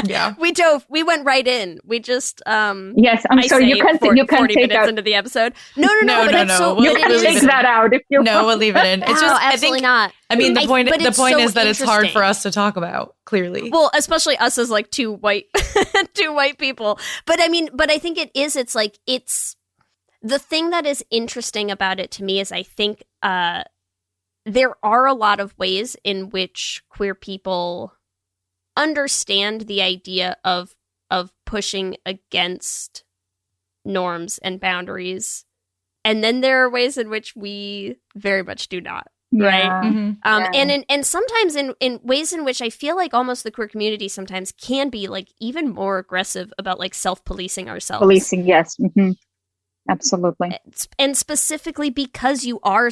Yeah. We went right in. We just yes, I'm sorry, you can 40 take minutes out into the episode. No, No, but it's so you can take that out if you No, we'll leave it in. It's No, just absolutely not. I mean, the point but it's is so that it's hard interesting. for us to talk about, clearly. Well, especially us as like two white people. But I think it's like it's the thing that is interesting about it to me is I think there are a lot of ways in which queer people understand the idea of pushing against norms and boundaries, and then there are ways in which we very much do not. Right. Mm-hmm. And sometimes in ways in which I feel like almost the queer community sometimes can be like even more aggressive about like self-policing ourselves. Policing, yes. Mm-hmm. Absolutely. And specifically because you are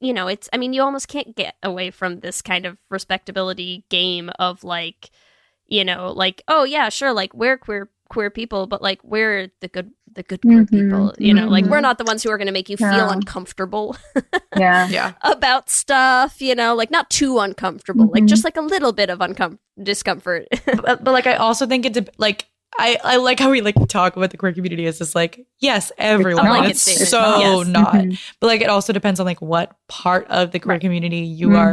you almost can't get away from this kind of respectability game of like, oh yeah, sure, like we're queer people, but like we're the good queer people, like we're not the ones who are going to make you feel uncomfortable about stuff, like not too uncomfortable, like just like a little bit of discomfort. but like I also think it's like I like how we like talk about the queer community as just like, yes, everyone. It's so not. But like it also depends on like what part of the queer community you are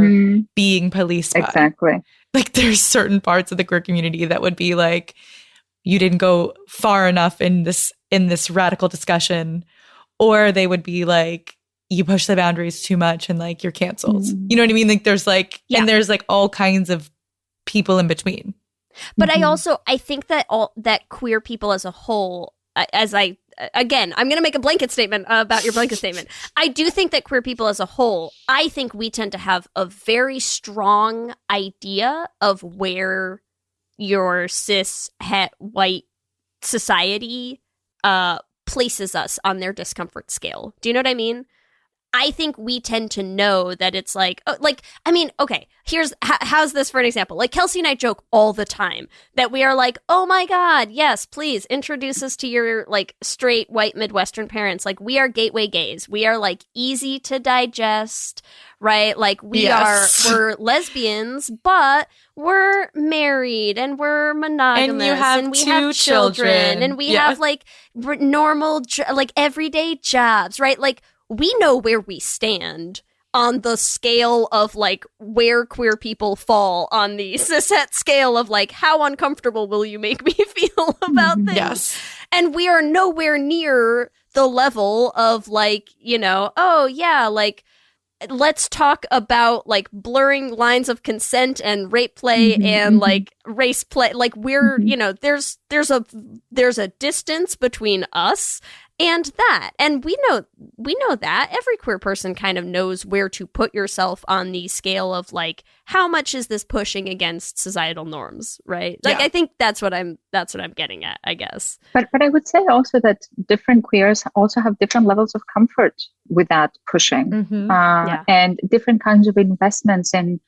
being policed by. Exactly. Like there's certain parts of the queer community that would be like, you didn't go far enough in this radical discussion, or they would be like, you push the boundaries too much and like you're canceled. You know what I mean? Like there's like and there's like all kinds of people in between. But I think that that queer people as a whole, I'm going to make a blanket statement about your blanket statement. I do think that queer people as a whole, I think we tend to have a very strong idea of where your cis het white society places us on their discomfort scale. Do you know what I mean? I think we tend to know that it's like, okay, how's this for an example? Like Kelsey and I joke all the time that we are like, oh my God, yes, please introduce us to your like straight white Midwestern parents. Like we are gateway gays. We are like easy to digest, right? Like we're lesbians, but we're married and we're monogamous and we have children and we have like normal, like everyday jobs, right? Like, we know where we stand on the scale of like where queer people fall on the cishet scale of like how uncomfortable will you make me feel about things. Yes. And we are nowhere near the level of like, oh yeah, like let's talk about like blurring lines of consent and rape play and like race play. Like we're, there's a distance between us and that. And we know that every queer person kind of knows where to put yourself on the scale of like, how much is this pushing against societal norms, right? Like, I think that's what I'm getting at, I guess. But I would say also that different queers also have different levels of comfort with that pushing and different kinds of investments in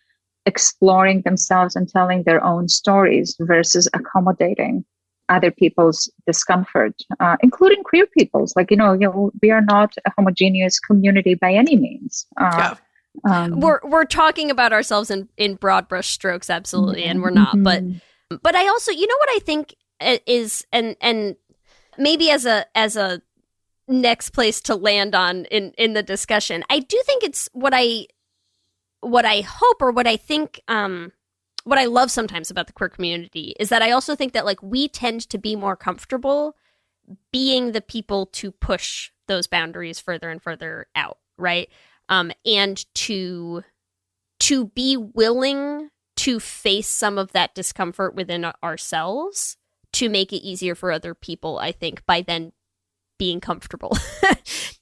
exploring themselves and telling their own stories versus accommodating other people's discomfort, including queer people's. Like, we are not a homogeneous community by any means. We're talking about ourselves in broad brush strokes, absolutely, and we're not. But I also, what I think is, and maybe as a next place to land on in the discussion, I do think it's what I hope, or what I think. What I love sometimes about the queer community is that I also think that like we tend to be more comfortable being the people to push those boundaries further and further out, right? And to be willing to face some of that discomfort within ourselves to make it easier for other people, I think, by then being comfortable.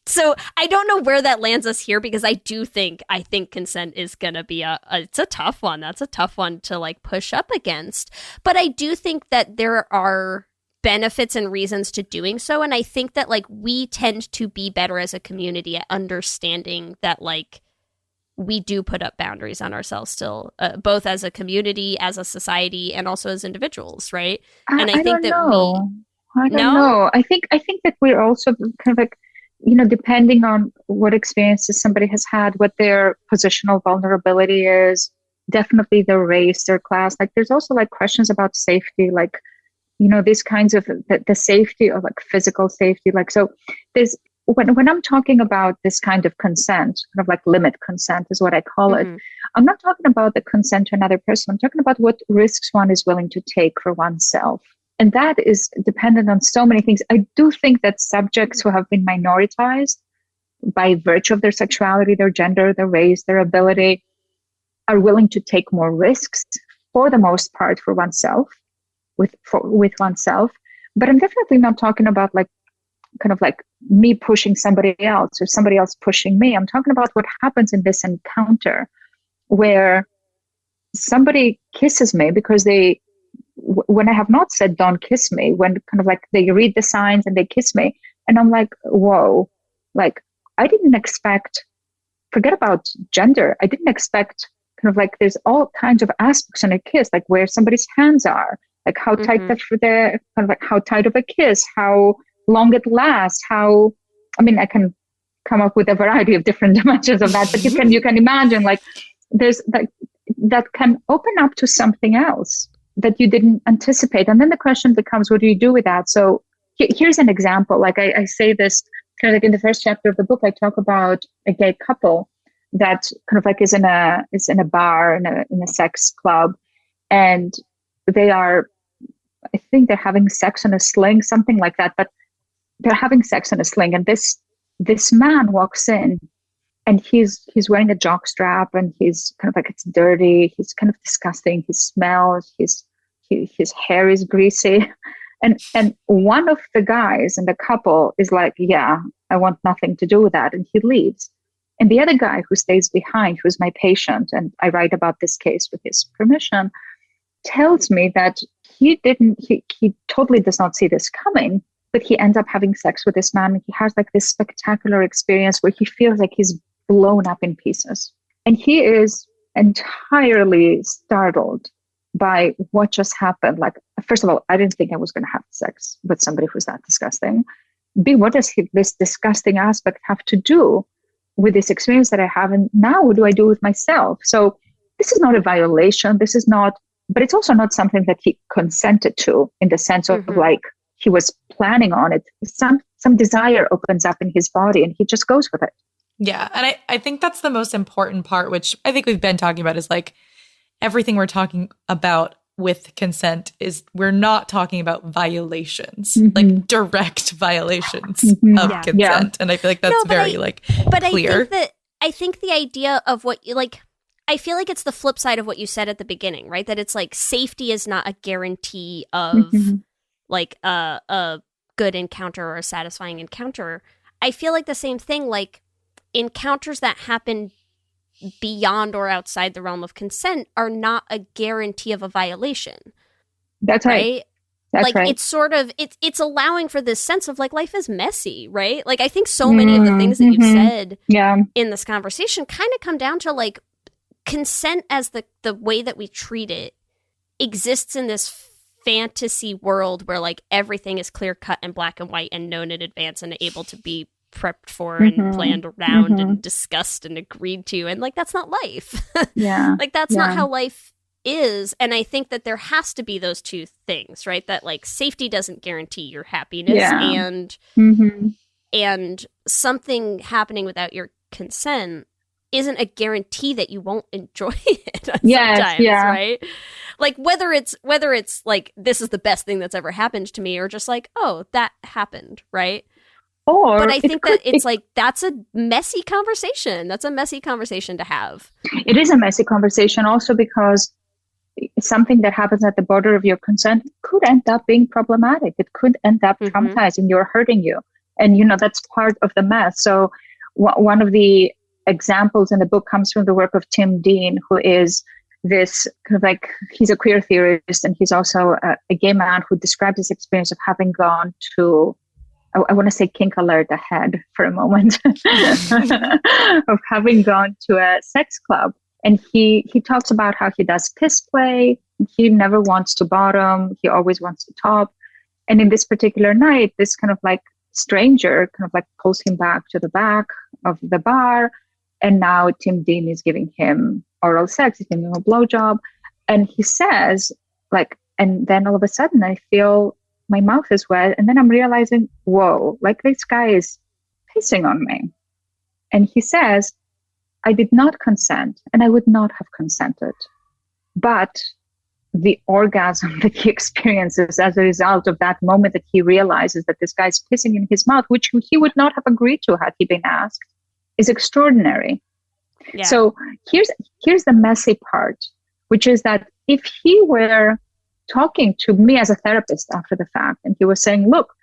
So I don't know where that lands us here, because I think consent is going to be it's a tough one. That's a tough one to like push up against. But I do think that there are benefits and reasons to doing so. And I think that like we tend to be better as a community at understanding that like we do put up boundaries on ourselves still, both as a community, as a society, and also as individuals, right? And I think that I don't know. I think that we're also kind of like, depending on what experiences somebody has had, what their positional vulnerability is, definitely their race, their class. Like there's also like questions about safety, like, these kinds of the safety of like physical safety. Like, so there's, when I'm talking about this kind of consent, kind of like limit consent is what I call it. I'm not talking about the consent to another person. I'm talking about what risks one is willing to take for oneself. And that is dependent on so many things. I do think that subjects who have been minoritized by virtue of their sexuality, their gender, their race, their ability, are willing to take more risks for the most part for oneself, with oneself. But I'm definitely not talking about like kind of like me pushing somebody else or somebody else pushing me. I'm talking about what happens in this encounter where somebody kisses me because when I have not said don't kiss me, when kind of like they read the signs and they kiss me, and I'm like, whoa, like I didn't expect, forget about gender, I didn't expect kind of like there's all kinds of aspects in a kiss, like where somebody's hands are, like how tight the kind of like how tight of a kiss, how long it lasts, how, I mean, I can come up with a variety of different dimensions of that, but you can imagine like there's like that can open up to something else that you didn't anticipate. And then the question becomes, what do you do with that? So here's an example. Like I say this kind of like in the first chapter of the book, I talk about a gay couple that kind of like is in a bar, in a sex club. And they are, I think they're having sex in a sling, something like that, but they're having sex in a sling. And this man walks in and he's wearing a jockstrap and he's kind of like, it's dirty. He's kind of disgusting. He smells, his hair is greasy. And one of the guys in the couple is like, yeah, I want nothing to do with that. And he leaves. And the other guy who stays behind, who's my patient, and I write about this case with his permission, tells me that he totally does not see this coming, but he ends up having sex with this man. And he has like this spectacular experience where he feels like he's blown up in pieces. And he is entirely startled by what just happened. Like, first of all, I didn't think I was going to have sex with somebody who's that disgusting. B, what does this disgusting aspect have to do with this experience that I have? And now what do I do with myself? So this is not a violation. This is not, but it's also not something that he consented to in the sense of like he was planning on it. Some desire opens up in his body and he just goes with it. Yeah. And I think that's the most important part, which I think we've been talking about, is like everything we're talking about with consent is we're not talking about violations, like direct violations of consent. Yeah. And I feel like that's very clear. I think the idea of what you like, I feel like it's the flip side of what you said at the beginning, right? That it's like safety is not a guarantee of like a good encounter or a satisfying encounter. I feel like the same thing, like encounters that happen beyond or outside the realm of consent are not a guarantee of a violation. That's right. That's like right. It's sort of it's allowing for this sense of like life is messy, right? Like I think so many of the things that you've said in this conversation kind of come down to like consent as the way that we treat it exists in this fantasy world where like everything is clear cut and black and white and known in advance and able to be prepped for and planned around and discussed and agreed to, and like that's not life. Like that's not how life is. And I think that there has to be those two things, right? That like safety doesn't guarantee your happiness and something happening without your consent isn't a guarantee that you won't enjoy it sometimes, right? Like whether it's like this is the best thing that's ever happened to me or just like, oh, that happened, right? But I think that it's like that's a messy conversation. That's a messy conversation to have. It is a messy conversation also because something that happens at the border of your consent could end up being problematic. It could end up traumatizing you or hurting you. And, that's part of the mess. So one of the examples in the book comes from the work of Tim Dean, who is this kind of like, he's a queer theorist and he's also a gay man who described his experience of having gone to, I want to say kink alert ahead for a moment, of having gone to a sex club. And he talks about how he does piss play. He never wants to bottom. He always wants to top. And in this particular night, this kind of like stranger kind of like pulls him back to the back of the bar. And now Tim Dean is giving him oral sex, he's giving him a blowjob. And he says, like, and then all of a sudden I feel my mouth is wet. And then I'm realizing, whoa, like this guy is pissing on me. And he says, I did not consent and I would not have consented. But the orgasm that he experiences as a result of that moment that he realizes that this guy's pissing in his mouth, which he would not have agreed to had he been asked, is extraordinary. Yeah. So here's the messy part, which is that if he were talking to me as a therapist after the fact, and he was saying, look,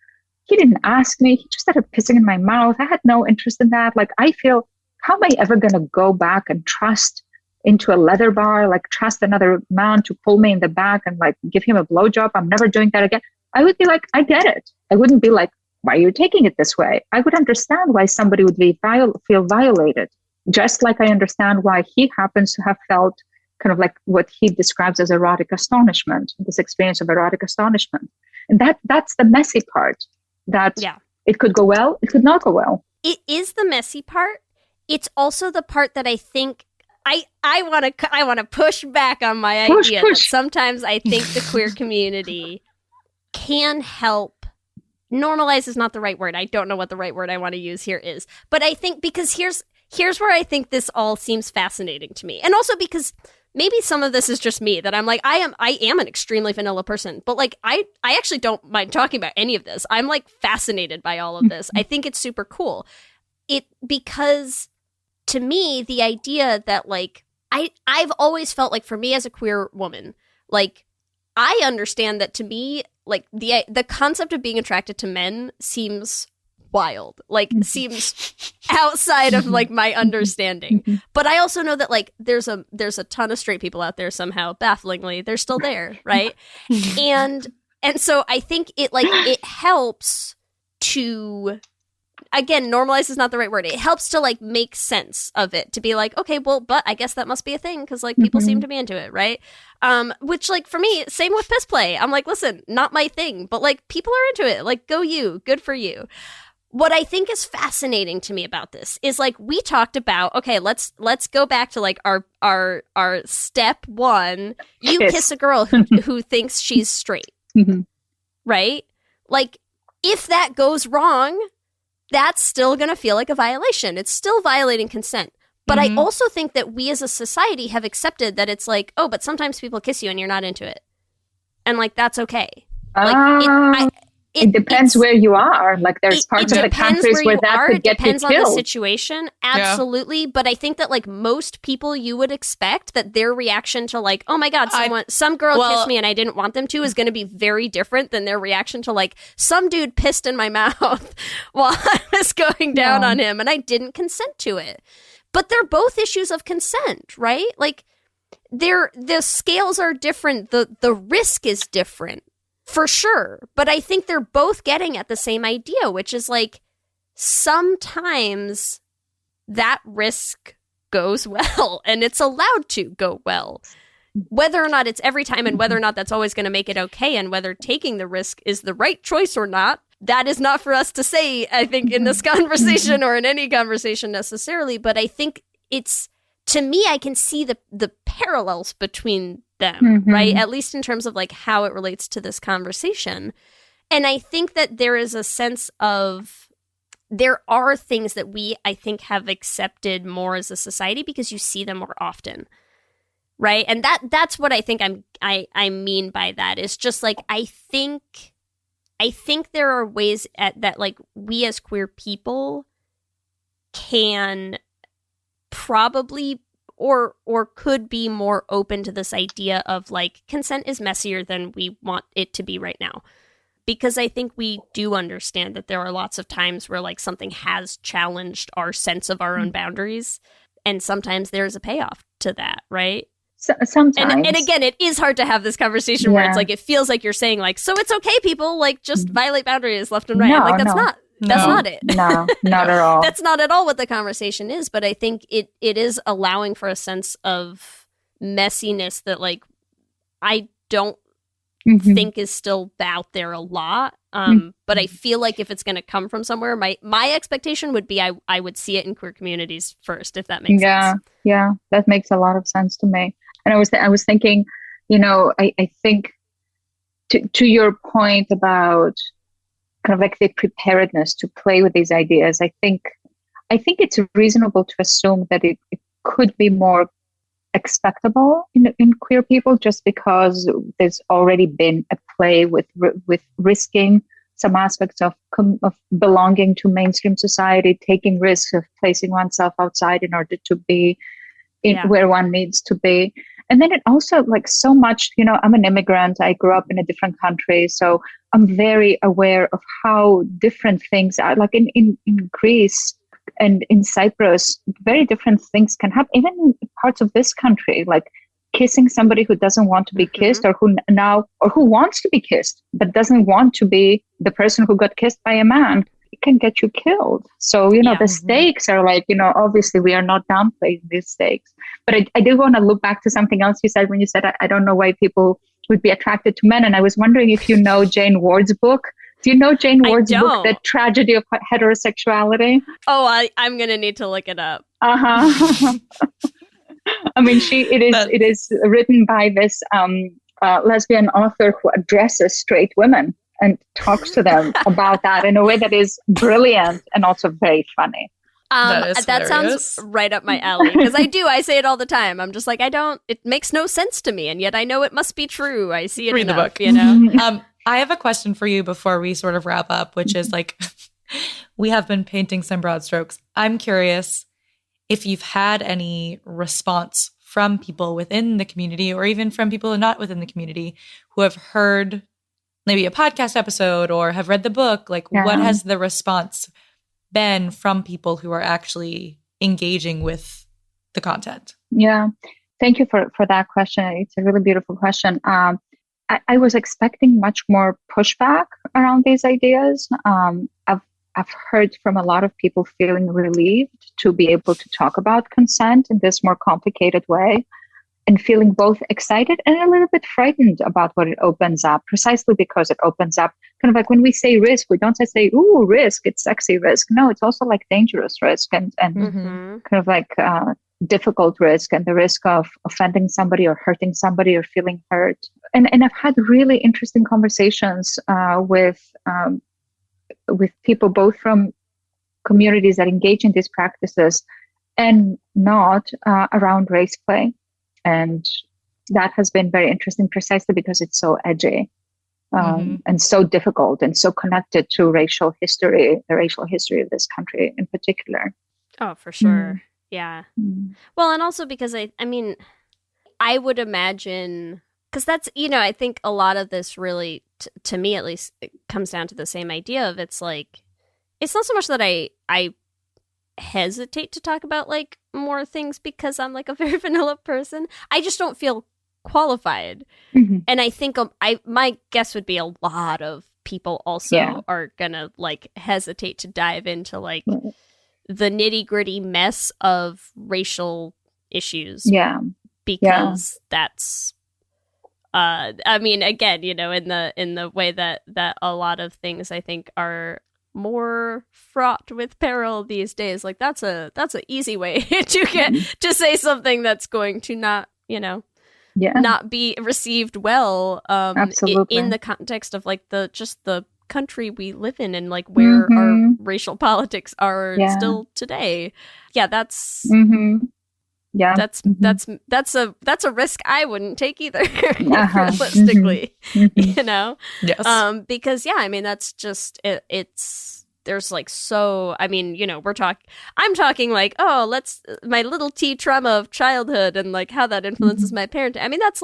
he didn't ask me, he just started pissing in my mouth. I had no interest in that. Like, I feel, how am I ever going to go back and trust into a leather bar, like trust another man to pull me in the back and like give him a blowjob? I'm never doing that again. I would be like, I get it. I wouldn't be like, why are you taking it this way? I would understand why somebody would be feel violated, just like I understand why he happens to have felt kind of like what he describes as erotic astonishment, this experience of erotic astonishment. And that's the messy part, that it could go well, it could not go well. It is the messy part. It's also the part that I think I want to push back on my idea that sometimes I think the queer community can help. Normalize is not the right word. I don't know what the right word I want to use here is. But I think, because here's where I think this all seems fascinating to me. And also because maybe some of this is just me, that I'm like, I am an extremely vanilla person, but like I actually don't mind talking about any of this. I'm like fascinated by all of this. I think it's super cool. Because to me, the idea that like I've always felt like, for me as a queer woman, like I understand that to me, like the concept of being attracted to men seems wild, like seems outside of like my understanding. But I also know that like there's a ton of straight people out there somehow, bafflingly, they're still there, right? and so I think it helps to, again, normalize is not the right word. It helps to like make sense of it, to be like, okay, well, but I guess that must be a thing because like people seem to be into it, right? Which like for me, same with piss play. I'm like, listen, not my thing, but like people are into it. Like, go you, good for you. What I think is fascinating to me about this is like we talked about, okay, let's go back to like our step one. You kiss a girl who thinks she's straight, right? Like if that goes wrong, that's still going to feel like a violation. It's still violating consent. But I also think that we as a society have accepted that it's like, oh, but sometimes people kiss you and you're not into it. And like, that's okay. Like it depends where you are. Like there's parts of the countries where that could get you killed. It depends on the situation. Absolutely. Yeah. But I think that like most people, you would expect that their reaction to like, oh my God, some girl kissed me and I didn't want them to, is going to be very different than their reaction to like, some dude pissed in my mouth while I was going down on him and I didn't consent to it. But they're both issues of consent, right? Like the scales are different. The risk is different. For sure. But I think they're both getting at the same idea, which is like sometimes that risk goes well and it's allowed to go well. Whether or not it's every time and whether or not that's always going to make it okay and whether taking the risk is the right choice or not, that is not for us to say, I think, in this conversation or in any conversation necessarily. But I think it's, to me, I can see the parallels between them, right? At least in terms of like how it relates to this conversation. And I think that there is a sense of, there are things that we, I think, have accepted more as a society because you see them more often, right? And that's what I think I mean by that, is just like, I think there are ways that like we as queer people can probably or could be more open to this idea of like consent is messier than we want it to be right now. Because I think we do understand that there are lots of times where like something has challenged our sense of our own boundaries. And sometimes there's a payoff to that, right? Sometimes. And again, it is hard to have this conversation where it's like, it feels like you're saying like, so it's okay, people, like just violate boundaries left and right. I'm like, that's not it. No, not at all. That's not at all what the conversation is. But I think it is allowing for a sense of messiness that like, I don't think is still out there a lot. But I feel like if it's going to come from somewhere, my expectation would be I would see it in queer communities first, if that makes sense. Yeah, that makes a lot of sense to me. And I was thinking, I think to your point about kind of like the preparedness to play with these ideas, I think it's reasonable to assume that it could be more expectable in queer people, just because there's already been a play with risking some aspects of belonging to mainstream society, taking risks of placing oneself outside in order to be where one needs to be. And then it also, like, so much, I'm an immigrant. I grew up in a different country, so I'm very aware of how different things are. Like in Greece and in Cyprus, very different things can happen. Even in parts of this country, like kissing somebody who doesn't want to be kissed, or who wants to be kissed but doesn't want to be the person who got kissed by a man, it can get you killed. So the stakes are like, obviously we are not downplaying these stakes. But I did want to look back to something else you said when you said I don't know why people would be attracted to men, and I was wondering if you know Jane Ward's book. Do you know Jane Ward's book, The Tragedy of Heterosexuality? Oh, I'm going to need to look it up. I mean, it is written by this lesbian author who addresses straight women and talks to them about that in a way that is brilliant and also very funny. That sounds right up my alley, because I say it all the time. I'm just like, it makes no sense to me, and yet I know it must be true. I see it Read enough, the book. I have a question for you before we sort of wrap up, which is like, we have been painting some broad strokes. I'm curious if you've had any response from people within the community, or even from people not within the community, who have heard maybe a podcast episode or have read the book. Like, what has the response been from people who are actually engaging with the content? Yeah, thank you for that question. It's a really beautiful question. I was expecting much more pushback around these ideas. I've heard from a lot of people feeling relieved to be able to talk about consent in this more complicated way, and feeling both excited and a little bit frightened about what it opens up, precisely because it opens up kind of like when we say risk, we don't say, ooh, risk, it's sexy risk. No, it's also like dangerous risk and kind of like difficult risk, and the risk of offending somebody or hurting somebody or feeling hurt. And I've had really interesting conversations with people both from communities that engage in these practices and not around race play. And that has been very interesting, precisely because it's so edgy and so difficult and so connected to racial history, the racial history of this country in particular. Oh, for sure. Yeah. Well, and also because I mean, I would imagine, because that's, I think a lot of this really, to me at least, it comes down to the same idea of, it's like, it's not so much that I hesitate to talk about like more things because I'm like a very vanilla person. I just don't feel qualified. And I think my guess would be a lot of people also are gonna like hesitate to dive into like the nitty-gritty mess of racial issues. Because that's I mean, again, in the way that a lot of things I think are more fraught with peril these days, like that's a easy way to get to say something that's going to not not be received well in the context of like the country we live in and like where our racial politics are still today. That's that's a risk I wouldn't take either, realistically. Yes. Because I mean, that's just it's there's like, so I mean, I'm talking like, oh, my little T trauma of childhood and like how that influences my parenting. I mean, that's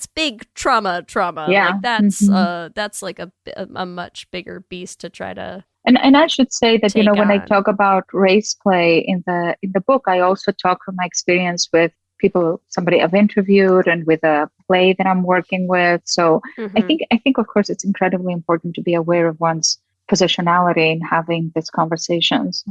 big trauma. Like that's like a much bigger beast to try to. And I should say that, when I talk about race play in the book, I also talk from my experience with somebody I've interviewed and with a play that I'm working with. So I think, of course, it's incredibly important to be aware of one's positionality in having these conversations.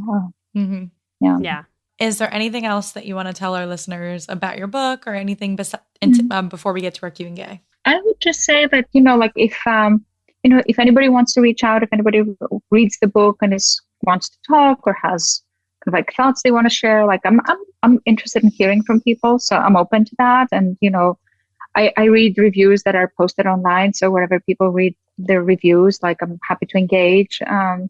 Yeah. Is there anything else that you want to tell our listeners about your book or anything before we get to our Q&A? I would just say that, like if anybody wants to reach out, if anybody reads the book and wants to talk or has kind of like thoughts they want to share, like I'm interested in hearing from people. So I'm open to that. And, I read reviews that are posted online. So wherever people read their reviews, like I'm happy to engage. And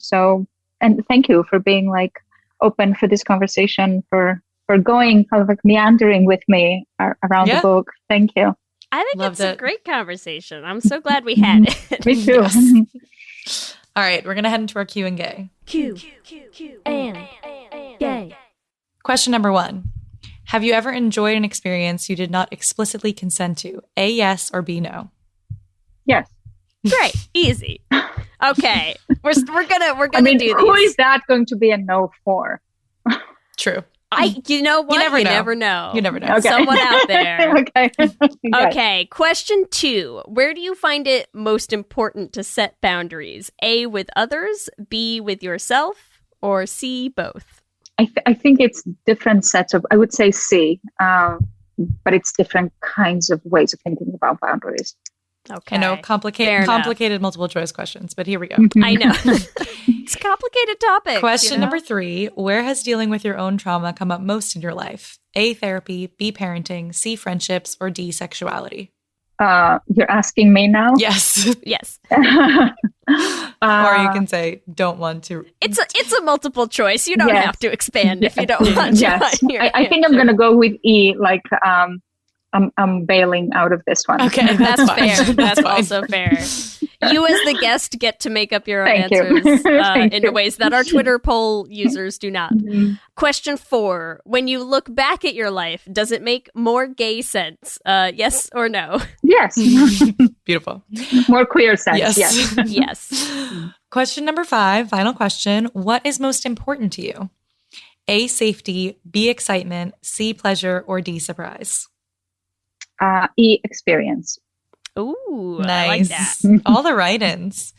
thank you for being like open for this conversation, for going kind of like meandering with me around the book. Thank you. I think it's a great conversation. I'm so glad we had it. Me too. All right, we're going to head into our Q and Gay. Q and Gay. Question number 1. Have you ever enjoyed an experience you did not explicitly consent to? A, yes, or B, no? Yes. Great. Easy. Okay. We're gonna do this. Who is that going to be a no for? True. You know what? You never know. You never know. Okay. Someone out there. Okay. Okay. Question 2. Where do you find it most important to set boundaries? A, with others, B, with yourself, or C, both? I think it's different sets of, I would say C, but it's different kinds of ways of thinking about boundaries. Okay. I know, complicated multiple choice questions, but here we go. I know. It's a complicated topic. Question number 3. Where has dealing with your own trauma come up most in your life? A, therapy, B, parenting, C, friendships, or D, sexuality? You're asking me now? Yes. Yes. Or you can say, don't want to. It's a multiple choice. You don't have to expand if you don't want to. Yes. I think I'm going to go with E, like I'm bailing out of this one. Okay, that's fine. fair. That's fine. also fair. You as the guest get to make up your own Thank you. answers in ways that our Twitter poll users do not. Mm-hmm. Question 4. When you look back at your life, does it make more gay sense? Yes or no? Yes. Beautiful. More queer sense. Yes. Yes. Question number 5, final question. What is most important to you? A, safety, B, excitement, C, pleasure, or D, surprise? E, experience. Ooh, Nice. I like that. All the write-ins.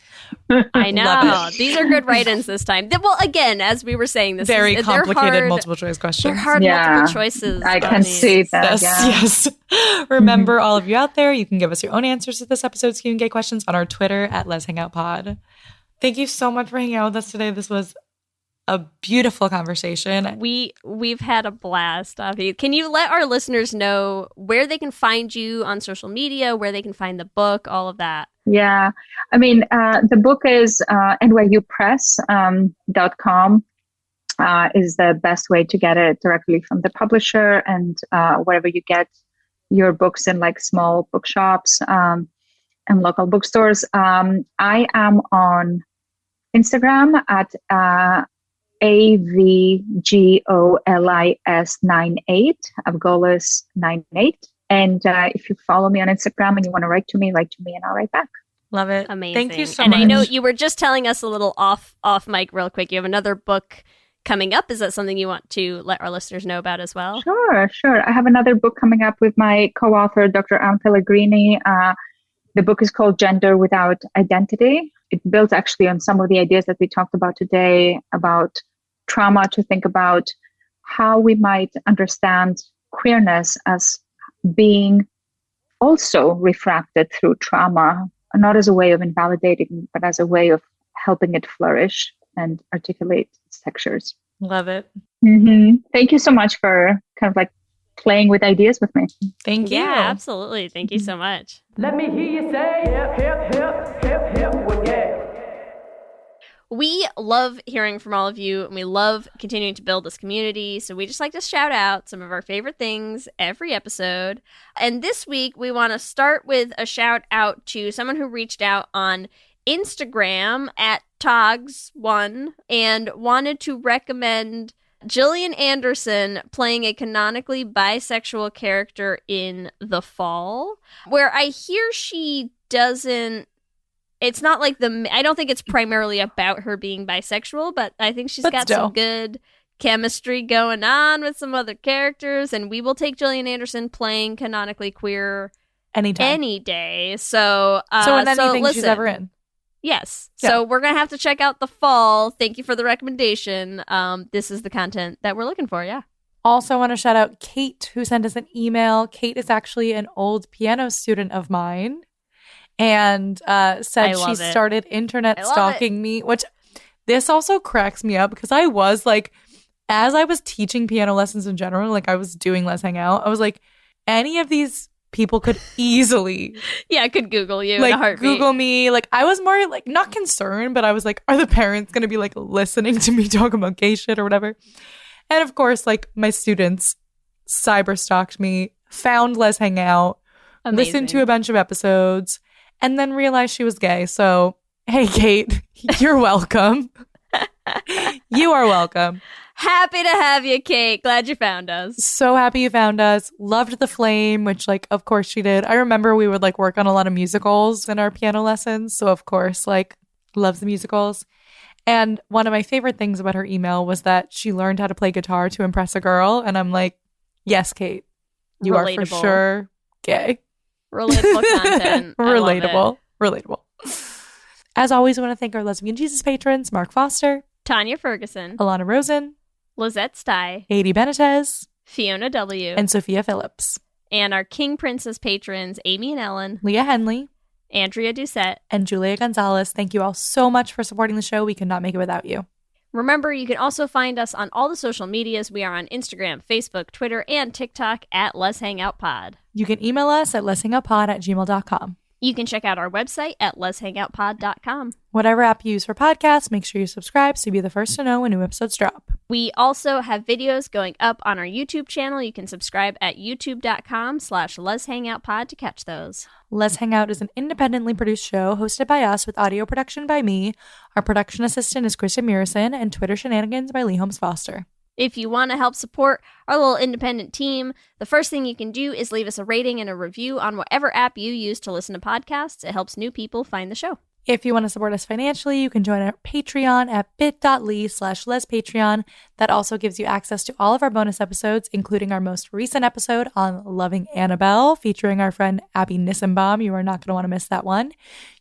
I know. Love it. These are good write-ins this time. Well, again, as we were saying, this Very is complicated hard, multiple choice questions. They're hard multiple choices. I can see that. Yes. Remember, all of you out there, you can give us your own answers to this episode's Q&A questions on our Twitter at Let's Hang Out Pod. Thank you so much for hanging out with us today. This was a beautiful conversation. We've had a blast, Avgi. Can you let our listeners know where they can find you on social media, where they can find the book, all of that? Yeah. I mean, the book is nyupress.com is the best way to get it directly from the publisher, and wherever you get your books in like small bookshops and local bookstores. I am on Instagram at AVGOLIS98, Avgolis98. And if you follow me on Instagram and you want to write to me, and I'll write back. Love it. Amazing. Thank you so much. much. And I know you were just telling us a little off mic real quick. You have another book coming up. Is that something you want to let our listeners know about as well? Sure. I have another book coming up with my co-author, Dr. Anne Pellegrini. The book is called Gender Without Identity. It builds actually on some of the ideas that we talked about today about trauma, to think about how we might understand queerness as being also refracted through trauma, not as a way of invalidating, but as a way of helping it flourish and articulate its textures. Love it. Mm-hmm. Thank you so much for kind of like playing with ideas with me. Thank you. Yeah, absolutely. Thank you so much. Let me hear you say hip, hip, hip, hip, hip, well, yeah. We love hearing from all of you, and we love continuing to build this community. So we just like to shout out some of our favorite things every episode. And this week, we want to start with a shout out to someone who reached out on Instagram at Togs1 and wanted to recommend Gillian Anderson playing a canonically bisexual character in The Fall, where I hear she doesn't. It's not like I don't think it's primarily about her being bisexual, but I think she's got some good chemistry going on with some other characters, and we will take Gillian Anderson playing canonically queer anytime, any day. So in anything she's ever in. Yes. Yeah. So we're going to have to check out The Fall. Thank you for the recommendation. This is the content that we're looking for. Yeah. Also want to shout out Kate, who sent us an email. Kate is actually an old piano student of mine. and said she love it. started internet I love stalking me, which this also cracks me up because I was like, as I was teaching piano lessons in general, like I was doing Let's Hang Out, I was like, any of these people could easily Yeah, I could Google you in like a heartbeat. Google me. Like I was more like not concerned, but I was like, are the parents gonna be like listening to me talk about gay shit or whatever? And of course, like my students cyber stalked me, found Let's Hang Out, listened to a bunch of episodes, and then realized she was gay. So hey, Kate, you're welcome. You are welcome. Happy to have you, Kate. Glad you found us. So happy you found us. Loved The Flame, which like, of course she did. I remember we would like work on a lot of musicals in our piano lessons. So of course, like loves the musicals. And one of my favorite things about her email was that she learned how to play guitar to impress a girl. And I'm like, yes, Kate, you are for sure gay. Relatable content. Relatable. As always, I want to thank our Lesbian Jesus patrons, Mark Foster, Tanya Ferguson, Alana Rosen, Lizette Stye, Katie Benitez, Fiona W., and Sophia Phillips. And our King Princess patrons, Amy and Ellen, Leah Henley, Andrea Doucette, and Julia Gonzalez. Thank you all so much for supporting the show. We could not make it without you. Remember, you can also find us on all the social medias. We are on Instagram, Facebook, Twitter, and TikTok at Let's Hang Out Pod. You can email us at letshangoutpod@gmail.com. You can check out our website at letshangoutpod.com. Whatever app you use for podcasts, make sure you subscribe so you'll be the first to know when new episodes drop. We also have videos going up on our YouTube channel. You can subscribe at youtube.com/letshangoutpod to catch those. Let's Hang Out is an independently produced show hosted by us with audio production by me. Our production assistant is Kristen Murison and Twitter shenanigans by Lee Holmes Foster. If you want to help support our little independent team, the first thing you can do is leave us a rating and a review on whatever app you use to listen to podcasts. It helps new people find the show. If you want to support us financially, you can join our Patreon at bit.ly/lespatreon. That also gives you access to all of our bonus episodes, including our most recent episode on Loving Annabelle, featuring our friend Abby Nissenbaum. You are not going to want to miss that one.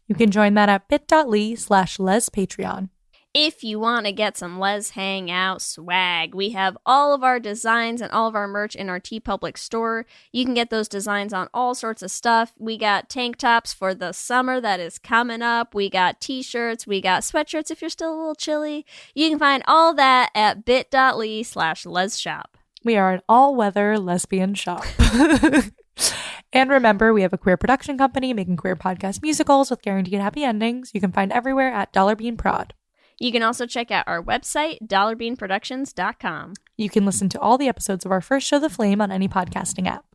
You can join that at bit.ly/lespatreon. If you want to get some Let's Hang Out swag, we have all of our designs and all of our merch in our TeePublic store. You can get those designs on all sorts of stuff. We got tank tops for the summer that is coming up. We got t-shirts. We got sweatshirts if you're still a little chilly. You can find all that at bit.ly/lesshop. We are an all-weather lesbian shop. And remember, we have a queer production company making queer podcast musicals with guaranteed happy endings. You can find everywhere at Dollar Bean Prod. You can also check out our website, dollarbeanproductions.com. You can listen to all the episodes of our first show, The Flame, on any podcasting app.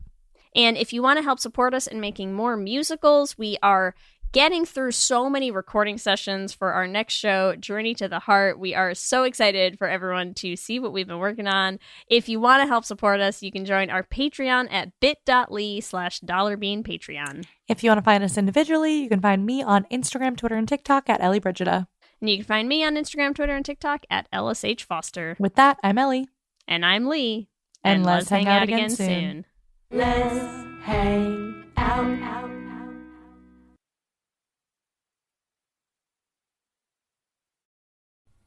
And if you want to help support us in making more musicals, we are getting through so many recording sessions for our next show, Journey to the Heart. We are so excited for everyone to see what we've been working on. If you want to help support us, you can join our Patreon at bit.ly/dollarbeanpatreon. If you want to find us individually, you can find me on Instagram, Twitter, and TikTok at Ellie Brigida. And you can find me on Instagram, Twitter, and TikTok at LSH Foster. With that, I'm Ellie. And I'm Lee. And let's hang out again soon. Let's hang out.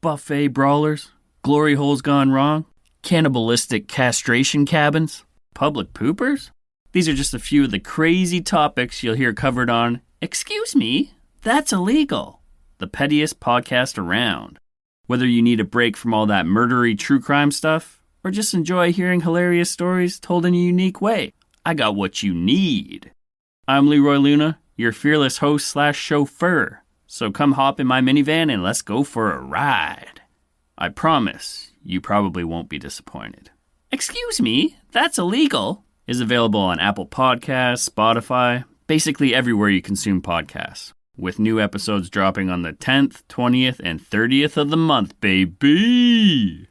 Buffet brawlers, glory holes gone wrong, cannibalistic castration cabins, public poopers? These are just a few of the crazy topics you'll hear covered on Excuse Me, That's Illegal, the pettiest podcast around. Whether you need a break from all that murdery true crime stuff, or just enjoy hearing hilarious stories told in a unique way, I got what you need. I'm Leroy Luna, your fearless host/chauffeur. So come hop in my minivan and let's go for a ride. I promise you probably won't be disappointed. Excuse Me, That's Illegal is available on Apple Podcasts, Spotify, basically everywhere you consume podcasts, with new episodes dropping on the 10th, 20th, and 30th of the month, baby!